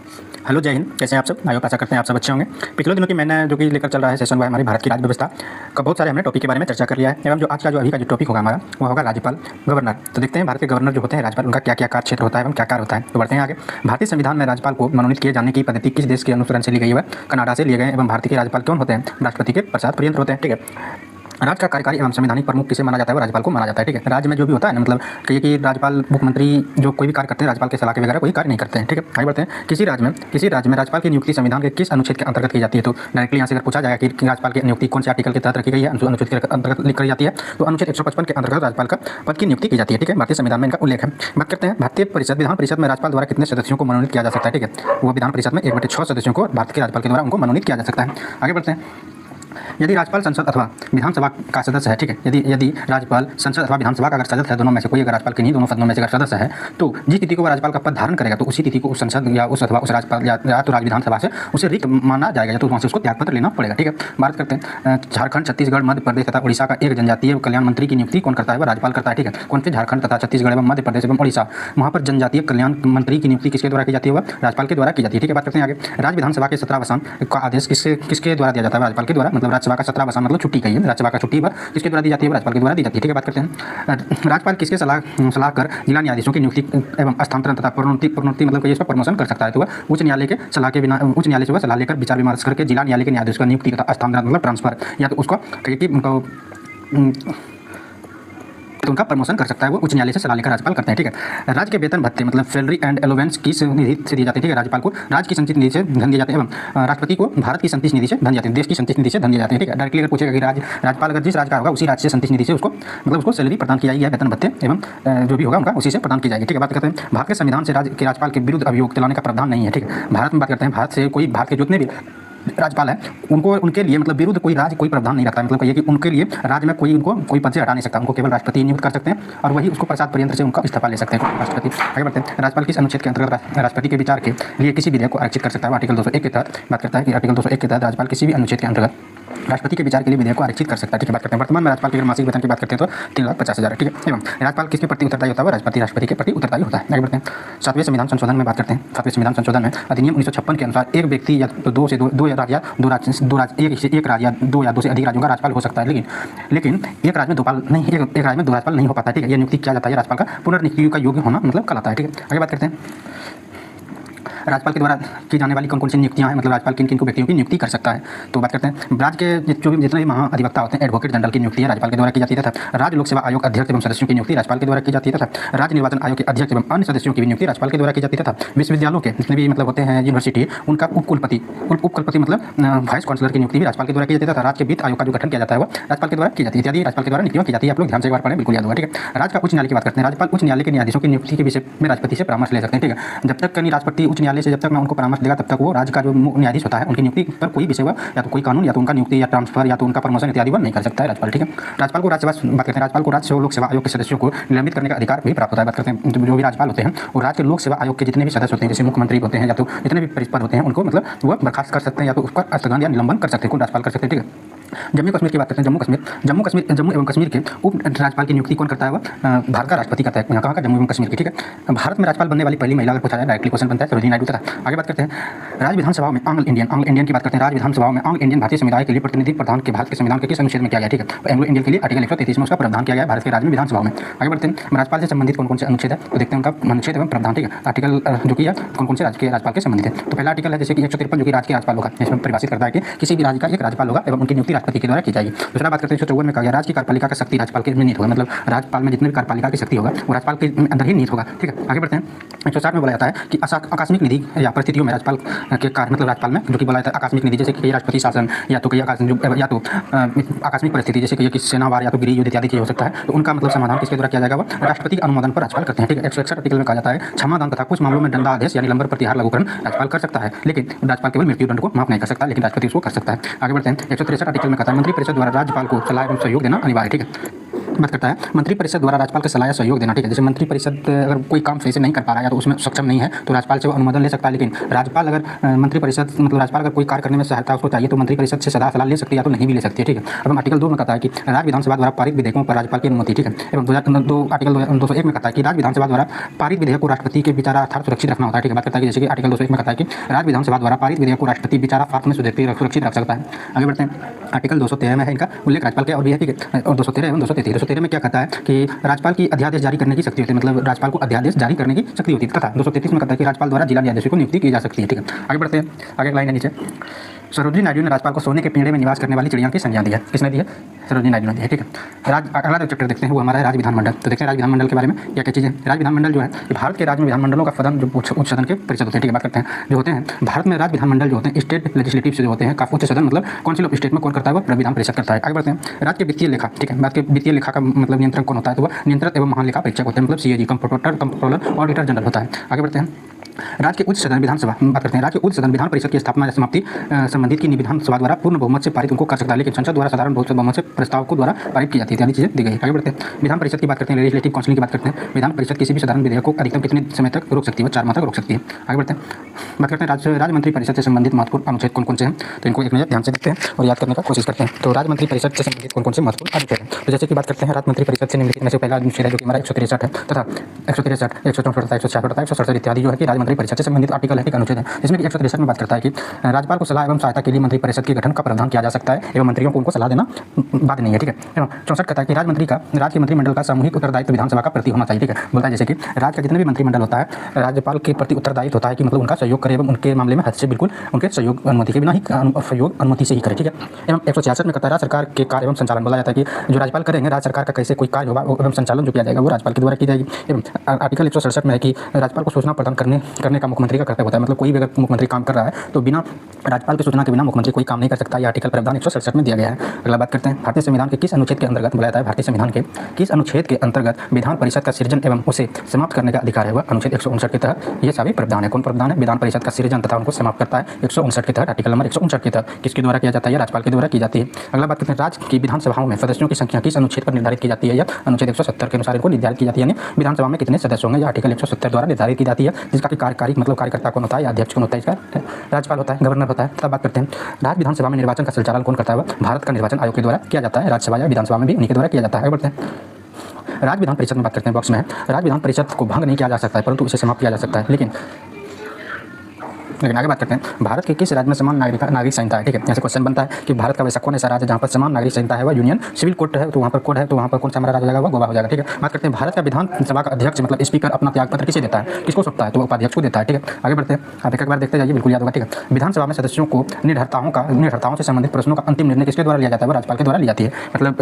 Hello, जय हिंद। कैसे हैं आप सब? आयोग आशा करते हैं आप सब अच्छे होंगे। पिछले दिनों की मैंने जो कि लेकर चल रहा है सेशन, वह हमारी भारत की राज्य व्यवस्था का बहुत सारे हमने टॉपिक के बारे में चर्चा कर लिया है। एवं जो आज का अभी का जो टॉपिक होगा हमारा, वो होगा राज्यपाल, गवर्नर। तो देखते हैं भारत के गवर्नर जो होते हैं, राज्यपाल, उनका क्या क्या कार्य क्षेत्र होता है एवं क्या कार्य होता है। तो बढ़ते हैं आगे। भारतीय संविधान में राज्यपाल को मनोनीत किए जाने की पद्धति किस देश के अनुसरण से ली गई है? कनाडा से लिए गए। एवं भारतीय के राज्यपाल कौन होते हैं? राष्ट्रपति के पश्चात प्रियंत्र होते हैं। ठीक है। राज्य का कार्यकारी एवं संवैधानिक प्रमुख किसे माना जाता है? वो राज्यपाल को माना जाता है। ठीक है। राज्य में जो भी होता है ना, मतलब कहिए कि राज्यपाल, मुख्यमंत्री जो कोई भी कार्य करते हैं, राज्यपाल के सलाह के वगैरह कोई कार्य नहीं करते हैं। ठीक है। आगे बढ़ते हैं। किसी राज्य में राज्यपाल की नियुक्ति संविधान के किस अनुच्छेद के अंतर्गत की जाती है? तो डायरेक्टली यहाँ से अगर पूछा जाएगा कि राज्यपाल की नियुक्ति कौन से आर्टिकल के तहत रखी गई है, अनुच्छेद के अंतर्गत लिख जाती है, तो अनुच्छेद 155 के अंतर्गत राज्यपाल का पद की नियुक्ति की जाती है। ठीक है। भारतीय संविधान में इनका उल्लेख है। बात करते हैं भारतीय परिषद, विधान परिषद में राज्यपाल द्वारा कितने सदस्यों को मनोनीत किया जा सकता है? ठीक है। वो विधान परिषद में 1/6 सदस्यों को भारत के राज्यपाल के द्वारा उनको मनोनीत किया जा सकता है। आगे बढ़ते हैं। यदि राज्यपाल संसद अथवा विधानसभा का सदस्य है, ठीक है, यदि राज्यपाल संसद अथवा विधानसभा का अगर सदस्य है, दोनों में से कोई अगर राज्यपाल के नहीं दोनों सदनों में से अगर सदस्य है, तो जिस तिथि को वह राज्यपाल का पद धारण करेगा, तो उसी तिथि को उस संसद या उस अथवा उस राज्यपाल या तो राज्य विधानसभा से उसे रिक्त माना जाएगा, या तो वहाँ से उसको त्यागपत्र लेना पड़ेगा। ठीक है। बात करते हैं झारखंड, छत्तीसगढ़, मध्य प्रदेश तथा उड़ीसा का एक जनजातीय कल्याण मंत्री की नियुक्ति कौन करता है? वह राज्यपाल करता है। ठीक है। कौन से? झारखंड तथा छत्तीसगढ़ एवं मध्य प्रदेश एवं उड़ीसा, वहाँ पर जनजातीय कल्याण मंत्री की नियुक्ति किसके द्वारा की जाती है? वह राज्यपाल के द्वारा की जाती है। ठीक है। बात करते हैं आगे। राज्य विधानसभा के 17 वसान का आदेश किसके द्वारा दिया जाता है? राज्यपाल के द्वारा। मतलब राज्यसभा का 17 वसान मतलब छुट्टी कही है, राज्यसभा का छुट्टी पर किसके द्वारा दी जाती है? राज्यपाल के द्वारा दी जाती है। ठीक है। बात करते हैं राज्यपाल किसके सलाह कर जिला न्यायाधीशों की नियुक्ति एवं स्थानांतरण तथा प्रोन्नति मतलब कि इस पर प्रमोशन कर सकता है? तो वह उच्च न्यायालय के सलाह के बिना, उच्च न्यायालय से वह सलाह लेकर विचार विमर्श करके जिला न्यायालय के न्यायाधीश का नियुक्ति तथा स्थानांतरण मतलब ट्रांसफर, या तो उसको कहिए कि उनको तो उनका प्रमोशन कर सकता है, वो उच्च न्यायालय से सलाह लेकर राज्यपाल करते हैं। ठीक है। राज्य के वेतन भत्ते मतलब सैलरी एंड एलोवेंस किस निधि से दिए जाते हैं? ठीक है। राज्यपाल को राज्य की संचित निधि से धन दिए जाते हैं, एवं राष्ट्रपति को भारत की संचित निधि से धन जाते हैं, देश की संचित निधि से धन दिए जाते हैं। ठीक है। डायरेक्टली अगर पूछेगा कि राज्यपाल अगर जिस राज्य का होगा उसी राज्य से संचित निधि से उसको मतलब उसको सैलरी प्रदान की जाएगी, या वेतन भत्ते एवं जो भी होगा उनका उसी से प्रदान की जाएगी। ठीक है। बात करते हैं भारत के संविधान से राज्य के राज्यपाल के विरुद्ध अभियोग चलाने का प्रावधान नहीं है। ठीक है। भारत में बात करते हैं, भारत के जितने भी राज्यपाल है उनके लिए मतलब विरुद्ध कोई राज्य कोई प्रावधान नहीं रखता है। मतलब कहिए कि उनके लिए राज्य में कोई पद से हटा नहीं सकता, उनको केवल राष्ट्रपति नियुक्त कर सकते हैं, और वही उसको प्रसाद पर्यंत से उनका इस्तीफा ले सकते हैं राष्ट्रपति। आगे बढ़ते हैं। राज्यपाल किस अनुच्छेद के अंतर्गत राष्ट्रपति के विचार के लिए किसी विधेयक को आरक्षित कर सकता है? आर्टिकल 201 के तहत बात करता है कि आर्टिकल 201 के तहत राज्यपाल किसी भी अनुच्छेद के अंतर्गत राष्ट्रपति के विचार के लिए विधेयक को आरक्षित कर सकता है। ठीक है। बात करते हैं वर्तमान में राज्यपाल के मासिक वेतन की बात करते हैं तो 3,50,000 है। ठीक है। एवं राज्यपाल किसके प्रति उत्तरदायी होता है? राष्ट्रपति के प्रति उत्तरदायी होता है। आगे बढ़ते हैं। 7वें संविधान संशोधन में बात करते हैं। 7वें संविधान संशोधन में अधिनियम 1956 के अनुसार एक व्यक्ति या तो दो राज्य या दो से अधिक राज्यों का राज्यपाल हो सकता है, लेकिन एक राज्य में एक राज्य में दो राज्यपाल नहीं हो पाता है। ठीक है। ये नियुक्ति किया जाता है राज्यपाल का पुनर्नियुक्ति का योग्य होना मतलब कहलाता है। ठीक है। आगे बात करते हैं राज्यपाल के द्वारा की जाने वाली कौन सी नियुक्तियां हैं, मतलब राज्यपाल किन व्यक्तियों की नियुक्ति कर सकता है? तो बात करते हैं राज्य के जितने भी महाअधिवक्ता होते हैं, एडवोकेट जनरल की नियुक्ति राज्यपाल के द्वारा की जाती है, तथा राज्य लोक सेवा आयोग अध्यक्ष एवं सदस्यों की नियुक्ति राज्यपाल के द्वारा की जाती है, तथा राज्य निर्वाचन आयोग के अध्यक्ष एवं अन्य सदस्यों की नियुक्ति राज्यपाल के द्वारा की जाती है, तथा विश्वविद्यालयों के जितने भी मतलब होते हैं यूनिवर्सिटी, उनका उपकुलपति मतलब वाइस चांसलर की नियुक्ति भी राज्यपाल के द्वारा की जाती है, तथा राज्य के वित्त आयोग का जो गठन किया जाता है वो राज्यपाल के द्वारा की जाती है। इत्यादि राज्यपाल के द्वारा नियुक्तियां की जाती है। आप लोग ध्यान से एक बार पढ़ें, बिल्कुल याद होगा। ठीक है। राज्य का उच्च न्यायालय की बात करते हैं। राज्यपाल उच्च न्यायालय के न्यायाधीशों की नियुक्ति के विषय में राष्ट्रपति से परामर्श ले सकते हैं। ठीक है। जब तक राष्ट्रपति उच्च न्यायालय से जब तक उनको परामर्श देगा, तब तक वो राज्य का जो न्यायाधीश होता है उनकी नियुक्ति पर कोई विषय या तो कोई कानून या तो उनका नियुक्ति या ट्रांसफर या तो उनका प्रमोशन इत्यादि नहीं कर सकता है राज्यपाल। ठीक है। राज्यपाल को राज्यसभा बात करते हैं। राज्यपाल को राज्य लोक सेवा आयोग के सदस्यों को निलंबित करने का अधिकार भी प्राप्त होता है। बात करते हैं जो भी राज्यपाल होते हैं वो राज्य लोक सेवा आयोग के जितने भी सदस्य होते हैं, जैसे मुख्यमंत्री होते हैं या तो जितने भी परिपद होते हैं, उनको मतलब वो बर्खास्त कर सकते हैं या तो उस पर स्थगन या निलंबन कर सकते हैं, राज्यपाल कर सकते हैं। ठीक है। जम्मू कश्मीर की बात करते हैं। जम्मू एवं कश्मीर के उप राज्यपाल की नियुक्ति कौन करता है? वह भारत का राष्ट्रपति करता है। यहाँ कहाँ का? जम्मू एवं कश्मीर की। ठीक है। भारत में राज्यपाल बनने वाली पहली महिला अगर पूछा जाए, डायरेक्टली क्वेश्चन बनता है सरोजिनी नायडू। तथा आगे बात करते हैं राज्य विधानसभाओं में एंग्लो इंडियन की बात करते हैं। राज्य विधानसभाओं में एंग्लो इंडियन भारतीय समुदाय के लिए प्रतिनिधि प्रधान के भारत के संविधान के किस अनुच्छेद में किया गया? ठीक है। एंग्लो इंडियन के लिए आर्टिकल 133 में उसका प्रावधान किया गया है भारत के राज्य में विधानसभाओं में। आगे बढ़ते हैं राज्यपाल से संबंधित कौन कौन से अनुच्छेद है, तो देखते हैं उनका अनुच्छेद एवं प्रावधान। ठीक है। आर्टिकल जो कि कौन कौन से राज्य के राज्यपाल के संबंधित है। तो पहला आर्टिकल है जैसे कि 153 जो कि राज्य के राज्यपाल होगा, इसमें परिभाषित करता है कि किसी भी राज्य का एक राज्यपाल होगा एवं उनकी नियुक्ति राष्ट्रपति के द्वारा की जाएगी। दूसरा बात करते हैं 154 में कहा गया राज्य की कार्यपालिका का शक्ति राज्यपाल के में निहित होगा, मतलब राज्यपाल में जितने भी कार्यपालिका की शक्ति होगा वो राज्यपाल के अंदर ही निहित होगा। ठीक है। आगे बढ़ते हैं 160 में बोला जाता है कि आकस्मिक निधि या परिस्थितियों में राज्यपाल के कार्य मतलब राज्यपाल में जो कि बोला जाता है आकस्मिक निधि, जैसे कि राष्ट्रपति शासन या तो आकस्मिक परिस्थिति जैसे कि सेनावार या तो गृह युद्ध इत्यादि हो सकता है, तो उनका मतलब समाधान किसके द्वारा किया जाएगा? वो राष्ट्रपति के अनुमोदन पर राज्यपाल करते हैं। ठीक है। 161 आर्टिकल में कहा जाता है क्षमादान तथा कुछ मामलों में दंडादेश या निलंबन प्रतिहार लागूकरण राज्यपाल कर सकता है, लेकिन राज्यपाल केवल मृत्यु दंड को माफ नहीं कर सकता, लेकिन राष्ट्रपति उसको कर सकता है। आगे बढ़ते हैं 163 आर्टिकल आर्टिकल में कहता है मंत्रिपरिषद द्वारा राज्यपाल को सलाह एवं सहयोग देना अनिवार्य, ठीक है। बात करता है मंत्रिपरिषद द्वारा राज्यपाल को सलाह या सहयोग देना, ठीक है। जैसे मंत्रिपरिषद अगर कोई काम सही से नहीं कर पा रहा है या तो उसमें सक्षम नहीं है तो राज्यपाल से वो अनुमोदन ले सकता है, लेकिन राज्यपाल अगर मंत्रिपरिषद मतलब राज्यपाल अगर कोई कार्य करने में सहायता उसको चाहिए तो मंत्रिपरिषद से सलाह ले सकती है या तो नहीं भी ले सकती है, ठीक है। अब आर्टिकल 2 में कहता है कि राज्य विधानसभा द्वारा पारित विधेयकों पर राज्यपाल की अनुमति, ठीक है। एवं आर्टिकल 201 में कहता है कि राज्य विधानसभा द्वारा पारित विधेयक को राष्ट्रपति के विचारार्थ सुरक्षित रखना होता है, ठीक है। बात करता है कि जैसे कि आर्टिकल 201 में कहता है कि राज्य विधानसभा द्वारा पारित विधेयक को राष्ट्रपति विचारार्थ में सुरक्षित रख सकता है। आगे बढ़ते हैं, आर्टिकल 213 में है इनका उल्लेख राज्यपाल के और भी है, ठीक है। और 213 एवं 213 में क्या कहता है कि राज्यपाल की अध्यादेश जारी करने की शक्ति होती है, मतलब राज्यपाल को अध्यादेश जारी करने की शक्ति होती है। तथा 233 में कहता है कि राज्यपाल द्वारा जिला न्यायाधीशों को नियुक्ति की जा सकती है, ठीक है। आगे बढ़ते हैं, आगे लाइन है नीचे, सरोजिनी नायडू ने राज्यपाल को सोने के पिंजरे में निवास करने वाली चिड़िया की संज्ञा दी है। किसने दी है? सरोजिनी नायडू ने दी है, ठीक है। अगला जो चैप्टर देखते हैं वो हमारा है राज्य विधानमंडल। तो देखते हैं राज्य विधानमंडल के बारे में क्या क्या चीज़ें। राज्य विधानमंडल जो है भारत के राज्य में विधानमंडलों का सदन जो उच्च सदन के परिषद होते हैं, ठीक है। बात करते हैं जो होते हैं भारत में राज्य विधानमंडल जो होते हैं स्टेट लेजिस्लेटिव से जो होते हैं काफी उच्च सदन मतलब काउंसिल ऑफ स्टेट में कौन करता है वो विधान परिषद करता है। आगे बढ़ते हैं, राज्य के वित्तीय लेखा, ठीक है। बात के वित्तीय लेखा का मतलब नियंत्रण कौन होता है तो वह नियंत्रक एवं महालेखा परीक्षक होते हैं, मतलब सीएजी कंप्ट्रोलर ऑडिटर जनरल होता है। आगे बढ़ते हैं, राज्य के उच्च सदन विधानसभा बात करते हैं। राज्य के उच्च सदन विधान परिषद की स्थापना या समाप्ति संबंधित की विधानसभा द्वारा पूर्ण बहुमत से पारित उनको कर सकता है, लेकिन संसद द्वारा साधारण बहुमत से प्रस्ताव को द्वारा पारित की जाती है। इत्यादि चीजें दी गई। आगे बढ़ते हैं, विधान परिषद की बात करते हैं, लेजिस्लेटिव काउंसिल की बात करते हैं। विधान परिषद किसी भी साधारण विधेयक को अधिकतम कितने समय तक रोक सकती है? 4 माह तक रोक सकती है। आगे बढ़ते हैं, बात करते हैं राज्य मंत्री परिषद से संबंधित महत्वपूर्ण अनुच्छेद कौन कौन से हैं, तो इनको एक नजर ध्यान से देखते हैं और याद करने का कोशिश करते हैं। तो राज्य मंत्री परिषद से संबंधित कौन कौन से महत्वपूर्ण अनुच्छेद हैं, तो जैसे कि बात करते हैं राज्य मंत्री परिषद से निम्नलिखित में से पहला अनुच्छेद है जो कि हमारा 163 है तथा 163, 164, 166, 167 इत्यादि जो है कि राज्य मंत्री परिषद से संबंधित आर्टिकल है, एक अनुच्छेद है। जिसमें कि 163 में बात करता है कि राज्यपाल को सलाह एवं सहायता के लिए मंत्री परिषद के गठन का प्रावधान किया जा सकता है एवं मंत्रियों को उनको सलाह देना बात नहीं है, ठीक है। एवं 64 कहता है कि राज्य के मंत्रिमंडल का सामूहिक उत्तरदायित्व विधानसभा का प्रति होना चाहिए, ठीक है। बोलता है जैसे कि राज्य का जितने भी मंत्रिमंडल होता है राज्यपाल के प्रति उत्तरदायित्व होता है कि मतलब उनका सहयोग करे एवं उनके मामले में हद से बिल्कुल उनके सहयोग अनुमति के बिना ही सहयोग अनुमति से ही करे, ठीक है। एवं 166 में कहता है राज्य सरकार के कार्य एवं संचालन बोला जाता है कि जो राज्यपाल करेंगे राज्य सरकार का कैसे कोई कार्य होगा एवं संचालन जो किया जाएगा वो राज्यपाल के द्वारा की जाएगी। एवं आर्टिकल 167 में है कि राज्यपाल को सूचना प्रदान करने का मुख्यमंत्री का कर्तव्य होता है, मतलब कोई भी अगर मुख्यमंत्री काम कर रहा है तो बिना राज्यपाल की सूचना के बिना मुख्यमंत्री कोई काम नहीं कर सकता। यह आर्टिकल प्रावधान 167 में दिया गया है। अगला बात करते हैं, भारतीय संविधान के किस अनुच्छेद के अंतर्गत बोला जाता है? भारतीय संविधान के किस अनुच्छेद के अंतर्गत विधान परिषद का सृजन एवं उसे समाप्त करने का अधिकार है? वह अनुच्छेद 159 के तहत यह सभी प्रावधान है। कौन प्रावधान है? विधान परिषद का सृजन तथा उनको समाप्त करता है 159 के तहत, आर्टिकल नंबर 159 के तहत किसके द्वारा किया जाता है? राज्यपाल के द्वारा की जाती है। अगला बात करते हैं, राज्य की विधानसभाओं में सदस्यों की संख्या किस अनुच्छेद पर निर्धारित की जाती है? या अनुच्छेद 170 के अनुसार इनको निर्धारित की जाती है, यानी विधानसभा में कितने सदस्य होंगे? आर्टिकल 170 द्वारा निर्धारित की जाती है, जिसका कार्यकारी मतलब कार्यकर्ता कौन होता है या अध्यक्ष कौन होता है? इसका राज्यपाल होता है, गवर्नर होता है। तब बात करते हैं, राज्य विधानसभा में निर्वाचन का संचालन कौन करता है? भारत का निर्वाचन आयोग के द्वारा किया जाता है। राज्यसभा या विधानसभा में भी उन्हीं के द्वारा किया जाता है। आगे बढ़ते हैं, राज्य विधान परिषद में बात करते हैं, बॉक्स में है राज्य विधान परिषद को भंग नहीं किया जा सकता है परंतु इसे समाप्त किया जा सकता है। लेकिन आगे बात करते हैं, भारत के किस राज्य में समान नागरिक संहिता है? ठीक है, ऐसे क्वेश्चन बनता है कि भारत का वैसा कौन ऐसा राज्य जहाँ पर समान नागरिक संहिता है? वह यूनियन सिविल कोड है, तो वहाँ पर कोड है, तो वहाँ पर कौन सा हमारा राज्य हो जाएगा? वो गोवा हो जाएगा, ठीक है। बात करते हैं, भारत का विधानसभा का अध्यक्ष मतलब स्पीकर अपना त्यागपत्र किसे देता है? किसको सौंपता है? तो उपाध्यक्ष को देता है, ठीक है। आगे बढ़ते हैं, आप एक बार देखते जाइए, बिल्कुल याद होगा, ठीक है। विधानसभा में सदस्यों को निर्भरताओं से संबंधित प्रश्नों का अंतिम निर्णय किसके द्वारा लिया जाता है? वो राज्यपाल के द्वारा ली जाती है। मतलब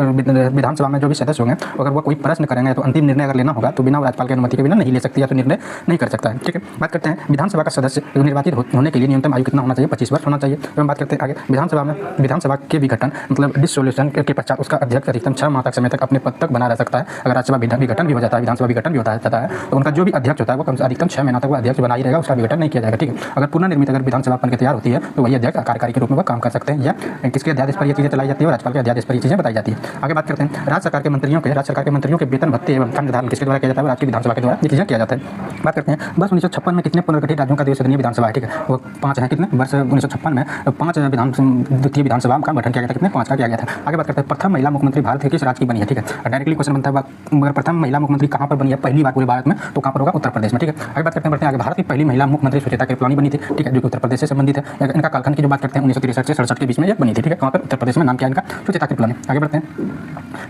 विधानसभा में जो भी सदस्य होंगे अगर वो कोई प्रश्न करेंगे तो अंतिम निर्णय अगर लेना होगा तो बिना राज्यपाल की अनुमति के बिना नहीं ले सकती या तो निर्णय नहीं कर सकता है, ठीक है। बात करते हैं, विधानसभा का सदस्य निर्वाचित होने के लिए न्यूनतम आयु कितना होना चाहिए? 25 वर्ष होना चाहिए। एवं बात करते हैं आगे, विधानसभा के विघटन मतलब डिसोल्यूशन के पश्चात उसका अध्यक्ष अधिकतम 6 माह तक समय तक अपने पद तक बना रह सकता है। अगर राज्यसभा विघटन भी हो जाता है, विधानसभा विघटन भी होता है तो उनका जो भी अध्यक्ष होता है वो कम से अधिकतम 6 महीना तक वो अध्यक्ष बना ही रहेगा, उसका विघटन नहीं किया जाएगा, ठीक है। अगर पुनर्निर्मित अगर विधानसभा बन के तैयार होती है तो वही अध्यक्ष कार्यकारी के रूप में वह काम कर सकते हैं, या किसके अध्यादेश पर ये चीज़ें चलाई जाती है? राज्यपाल के अध्यादेश पर ये चीज़ें बताई जाती है। आगे बात करते हैं, राज्य सरकार के मंत्रियों के वेतन भत्ते एवं खंड निर्धारण किसके द्वारा किया जाता है? राज्य की विधानसभा के द्वारा ये चीज़ें किया जाता है। बात करते हैं, वर्ष 1956 में कितने पुनर्गठित राज्यों का द्विसदनीय विधानसभा है? ठीक है, वो 5 है। कितने? वर्ष 1956 में 5 द्वितीय विधानसभा का गठन किया गया था। कितने? 5 का किया गया था। आगे बात करते हैं, प्रथम महिला मुख्यमंत्री भारत के किस राज्य की बनी है? ठीक है, डायरेक्टली क्वेश्चन बनता है, मगर प्रथम महिला मुख्यमंत्री कहाँ पर बनी है पहली बार पूरे भारत में? तो कहाँ पर होगा? उत्तर प्रदेश में, ठीक है। आगे बात करते हैं, आगे भारत की पहली महिला मुख्यमंत्री सुचेता कृपलानी बनी थी, ठीक है, जो कि उत्तर प्रदेश से संबंधित है। इनका कालखंड की जो बात करते हैं 1963 से 67 के बीच में ये बनी थी, ठीक है। कहाँ पर? उत्तर प्रदेश में। नाम क्या इनका? सुचेता कृपलानी। आगे बढ़ते हैं,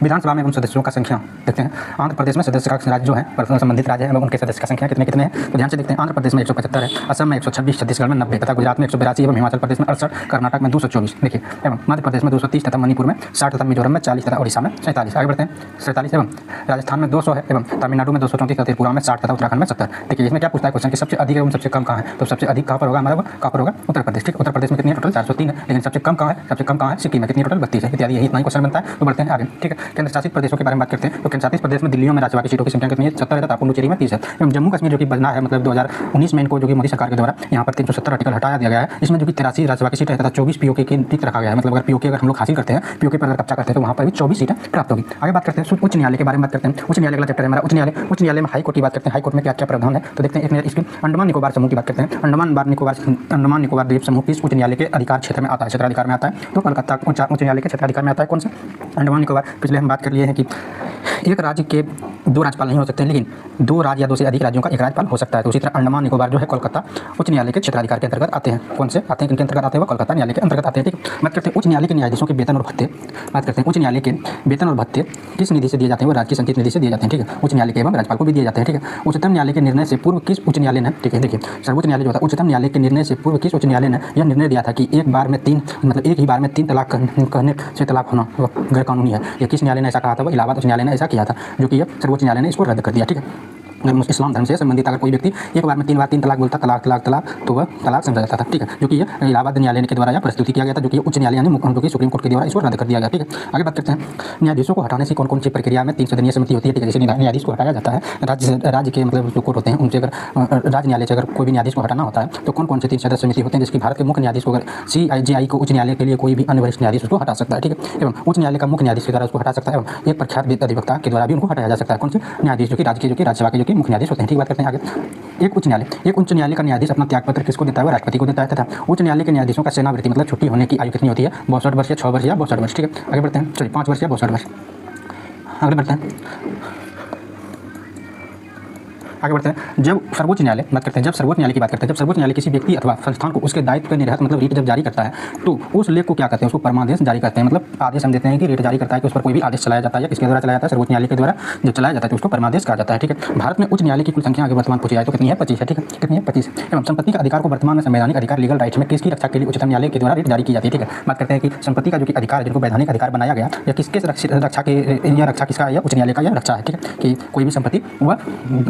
विधानसभा में एवं सदस्यों का संख्या देखते हैं। आंध्र प्रदेश में सदस्य का राज्य जो है संबंधित राज्य है एवं उनके सदस्य का संख्या कितने हैं? तो ध्यान से देखते हैं, आंध्र प्रदेश में 175 है, असम में 126, छत्तीसगढ़ में 90 तथा गुजरात में 182 एवं हिमाचल प्रदेश में 68, कर्नाटक में 224 देखिए, एवं मध्य प्रदेश में 230 तथा मणिपुर में 60 तथा मिजोरम में 40 तथा ओडिशा में 47। आगे बढ़ते हैं, 47 एवं राजस्थान में 200 है एवं तमिलनाडु में 234 तथा त्रिपुरा में 60 तथा उत्तराखंड में 70। देखिए, इसमें क्या पूछता है क्वेश्चन कि सबसे अधिक एवं सबसे कम कहाँ है? तो सबसे अधिक कहाँ पर होगा हमारा? कहाँ पर होगा? उत्तर प्रदेश, ठीक। उत्तर प्रदेश में कितनी है? टोटल 403 है। लेकिन सबसे कम कहाँ है? सबसे कम कहाँ है? सिक्किम में। कितनी? टोटल 32 है। इत्यादि यही इतना ही क्वेश्चन बनता है। तो बढ़ते हैं आगे, ठीक है। केंद्र शासित प्रदेशों के बारे में बात करते हैं, तो केंद्र शासित प्रदेश में दिल्ली में राज्यसभा की सीटों की संख्या कितनी है? 70 है तथा पुडुचेरी में 30 है। एवं जम्मू कश्मीर जो कि बना है मतलब 2019 में इनको जो कि मोदी सरकार के द्वारा यहाँ पर 370 आर्टिकल हटाया दिया गया है। इसमें जो कि 83 राज्यसभा की सीट है तथा 24 पीओके की टिक रखा गया है। मतलब अगर पीओके अगर हम लोग हासिल करते हैं, पीओके पर अगर कब्जा करते हैं तो वहाँ पर भी 24 सीटें प्राप्त होगी। आगे बात करते हैं उच्च न्यायालय के बारे में बात करते हैं। उच्च न्यायालय का चैप्टर है हमारा उच्च न्यायालय में हाई कोर्ट की बात करते हैं। हाई कोर्ट में क्या क्या प्रावधान है तो देखते हैं। एक इसके अंडमान निकोबार समूह की बात करते हैं। अंडमान निकोबार द्वीप समूह किस उच्च न्यायालय के अधिकार क्षेत्र में आता है, क्षेत्राधिकार में आता है तो कलकत्ता उच्च न्यायालय के क्षेत्राधिकार में आता है। कौन सा? अंडमान निकोबार। पिछले हम बात कर लिए हैं कि एक राज्य के 2 राज्यपाल नहीं हो सकते, लेकिन 2 राज्य या 2 से अधिक राज्यों का एक राज्यपाल हो सकता है। तो उसी तरह अंडमान निकोबार जो है कोलकाता उच्च न्यायालय के क्षेत्राधिकार के अंतर्गत आते हैं। कौन से आते हैं, किनके अंतर्गत आते हैं? वो कोलकाता न्यायालय के अंतर्गत आते हैं। ठीक, बात करते हैं उच्च न्यायालय के न्यायाधीशों के वेतन और भत्ते। बात करते हैं उच्च न्यायालय के वेतन और भत्ते किस निधि से दिए जाते हैं? वो राज्य की संचित निधि से दिए जाते हैं। ठीक है, उच्च न्यायालय के एवं राज्यपाल को भी दिए जाते हैं। ठीक है, उच्चतम न्यायालय के निर्णय से पूर्व किस उच्च न्यायालय ने, ठीक है देखिए, सर्वोच्च न्यायालय जो था उच्चतम न्यायालय के निर्णय से पूर्व किस उच्च न्यायालय ने यह निर्णय दिया था कि एक ही बार में 3 तलाक कहने से तलाक होना गैर कानूनी है। ये किस न्यायालय ने ऐसा कहा था? वो इलाहाबाद उच्च न्यायालय ने ऐसा किया था, जो कि सर्वोच्च न्यायालय ने इसको रद्द कर दिया। ठीक है, इस्लाम धर्म से संबंधित अगर कोई व्यक्ति एक बार में 3 तलाक बोलता तलाक तो वह तलाक समझा जाता था। ठीक है, जो कि ये इलाहाबाद न्यायालय के द्वारा यह प्रस्तुत किया गया था, जो कि उच्च न्यायालय यानी जो कि सुप्रीम कोर्ट के द्वारा इसको रद्द कर दिया गया। ठीक है, आगे बात करते हैं न्यायाधीशों को हटाने से कौन सी प्रक्रिया में 3 सदनीय समिति होती है। ठीक है, जैसे न्यायाधीश को हटाया जाता है राज्य के मतलब जो कोर्ट होते हैं उनसे, अगर राज्य न्यायालय से अगर कोई भी न्यायाधीश को हटाना होता है तो कौन से 3 सदस्य समिति होते हैं। जिसकी भारत के मुख्य न्यायाधीश को अगर CJI को उच्च न्यायालय के लिए कोई भी अन्य वरिष्ठ न्यायाधीश उसको हटा सकता है। ठीक है, एवं उच्च न्यायालय का मुख्य न्यायाधीश के द्वारा उसको हटा सकता है एवं एक प्रख्यात अधिवक्ता के द्वारा भी उनको हटाया जा सकता है। कौन से न्यायाधीश? जो कि राज्यसभा के जो कि मुख्य न्यायाधीश होते हैं। ठीक, बात करते हैं आगे एक उच्च न्यायालय का न्यायाधीश अपना त्यागपत्र किसको देता है? वो राष्ट्रपति को देता है। तथा उच्च न्यायालय के न्यायाधीशों का सेवानिवृत्ति मतलब छुट्टी होने की आयु कितनी होती है? 62 वर्ष या 6 वर्ष या 62 वर्ष। ठीक है, आगे बढ़ते हैं। सॉरी 5 वर्ष या 62 वर्ष। आगे बढ़ते हैं जब सर्वोच्च न्यायालय बात करते हैं, जब सर्वोच्च न्यायालय की बात करते हैं, जब सर्वोच्च न्यायालय किसी व्यक्ति अथवा संस्थान को उसके दायित्व के निर्हत मतलब रीट जब जारी करता है तो उस लेख को क्या कहते हैं? उसको परमादेश जारी करते हैं। मतलब आदेश हम देते हैं कि रीट जारी करता है कि उस पर कोई भी आदेश चलाया जाता है या किसके द्वारा चलाया जाता है? सर्वोच्च न्यायालय के द्वारा जब चलाया जाता है तो उसको परमादेश कहा जाता है। ठीक है, भारत में उच्च न्यायालय की कुल संख्या अगर वर्तमान पूछी जाए तो कितनी है? 25 है। ठीक है, कितनी है? 25। एवं संपत्ति का अधिकार को वर्तमान में संवैधानिक अधिकार लीगल राइट्स में किसकी रक्षा के लिए उच्चतम न्यायालय के द्वारा रीट जारी की जाती है? ठीक है, बात करते हैं कि संपत्ति का जो कि अधिकार है जिनको वैधानिक अधिकार बनाया गया या किसके रक्षा के या रक्षा किसका है? उच्च न्यायालय का यह रक्षा है। ठीक है, कि कोई भी संपत्ति वह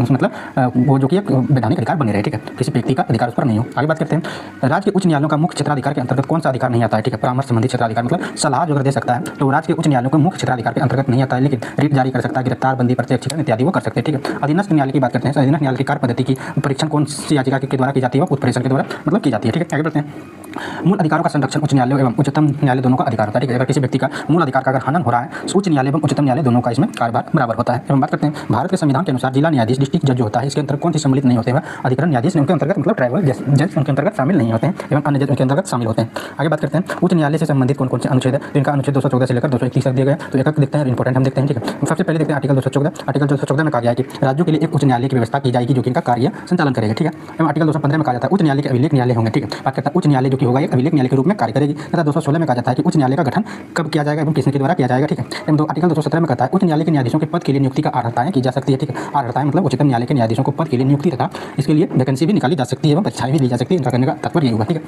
मतलब वो जो कि एक वैधानिक अधिकार बने रहे। ठीक है, किसी व्यक्ति का अधिकार उस पर नहीं हो। आगे बात करते हैं राज्य के उच्च न्यायालयों का मुख्य क्षेत्राधिकार के अंतर्गत कौन सा अधिकार नहीं आता है? ठीक है, परामर्श संबंधी क्षेत्राधिकार मतलब सलाह जो अगर दे सकता है तो राज्य के उच्च न्यायालयों को मुख्य क्षेत्राधिकार के अंतर्गत नहीं आता है, लेकिन रीट जारी कर सकता है, गिरफ्तार बंदी प्रत्यक्ष इत्यादि वो कर सकते हैं। ठीक है, अधीनस्थ न्यायालय की बात करते हैं। अधीनस्थ न्यायालय की कार्य पद्धति की परीक्षण कौन सी याचिका के द्वारा की जाती है? उत्प्रेषण के द्वारा मतलब की जाती है। ठीक है, आगे बढ़ते हैं मूल अधिकारों का संरक्षण उच्च न्यायालय एवं उच्चतम न्यायालय दोनों का अधिकार होता है। ठीक है, अगर किसी व्यक्ति का मूल अधिकार का अगर हनन हो रहा है उच्च न्यायालय एवं उच्चतम न्यायालय दोनों का इसमें कार्यभार बराबर होता है। एवं बात करते हैं भारत के संविधान के अनुसार जिला न्यायाधीश डिस्ट्रिक्ट जज जो होता है इसके अंतर्गत कौन सी सम्मिलित नहीं होते हैं? अधिकरण न्यायाधीश उनके अंतर्गत मतलब ट्राइबल जज उनके अंतर्गत शामिल नहीं होते हैं एवं अन्य जज उनके अंतर्गत शामिल होते हैं। आगे बात करते हैं उच्च न्यायालय से संबंधित कौन से अनुच्छेद है? तो इनका अनुच्छेद 214 से लेकर 231 तक दिए गए। तो एक देखते हैं, इंपॉर्टेंट हम देखते हैं। ठीक है, सबसे पहले देखते हैं आर्टिकल 214। आर्टिकल 214 में कहा गया है कि राज्यों के लिए एक उच्च न्यायालय की व्यवस्था की जाएगी जो कि इनका कार्य संचालन करेगा। ठीक है, एवं आर्टिकल 215 में कहा जाता है उच्च न्यायालय के अभिलेख न्यायालय होंगे। ठीक है, बात करता है उच्च न्यायालय जो कि होगा एक अभिलेख न्यायालय के रूप में कार्य करेगी। तथा 216 में कहा जाता है कि उच्च न्यायालय का गठन कब किया जाएगा एवं किसके द्वारा किया जाएगा। ठीक है, एवं आर्टिकल 217 में कहता है उच्च न्यायालय के न्यायाधीशों के पद के लिए नियुक्ति का अर्हताएं की जा सकती है। ठीक है, अर्हताएं मतलब उच्चतम न्यायालय के न्यायाधीशों को पद के लिए नियुक्ति तथा इसके लिए वैकेंसी भी निकाली जा सकती है एवं परीक्षाएं भी ली जा सकती है। इनका करने का तात्पर्य ये होगा। ठीक है,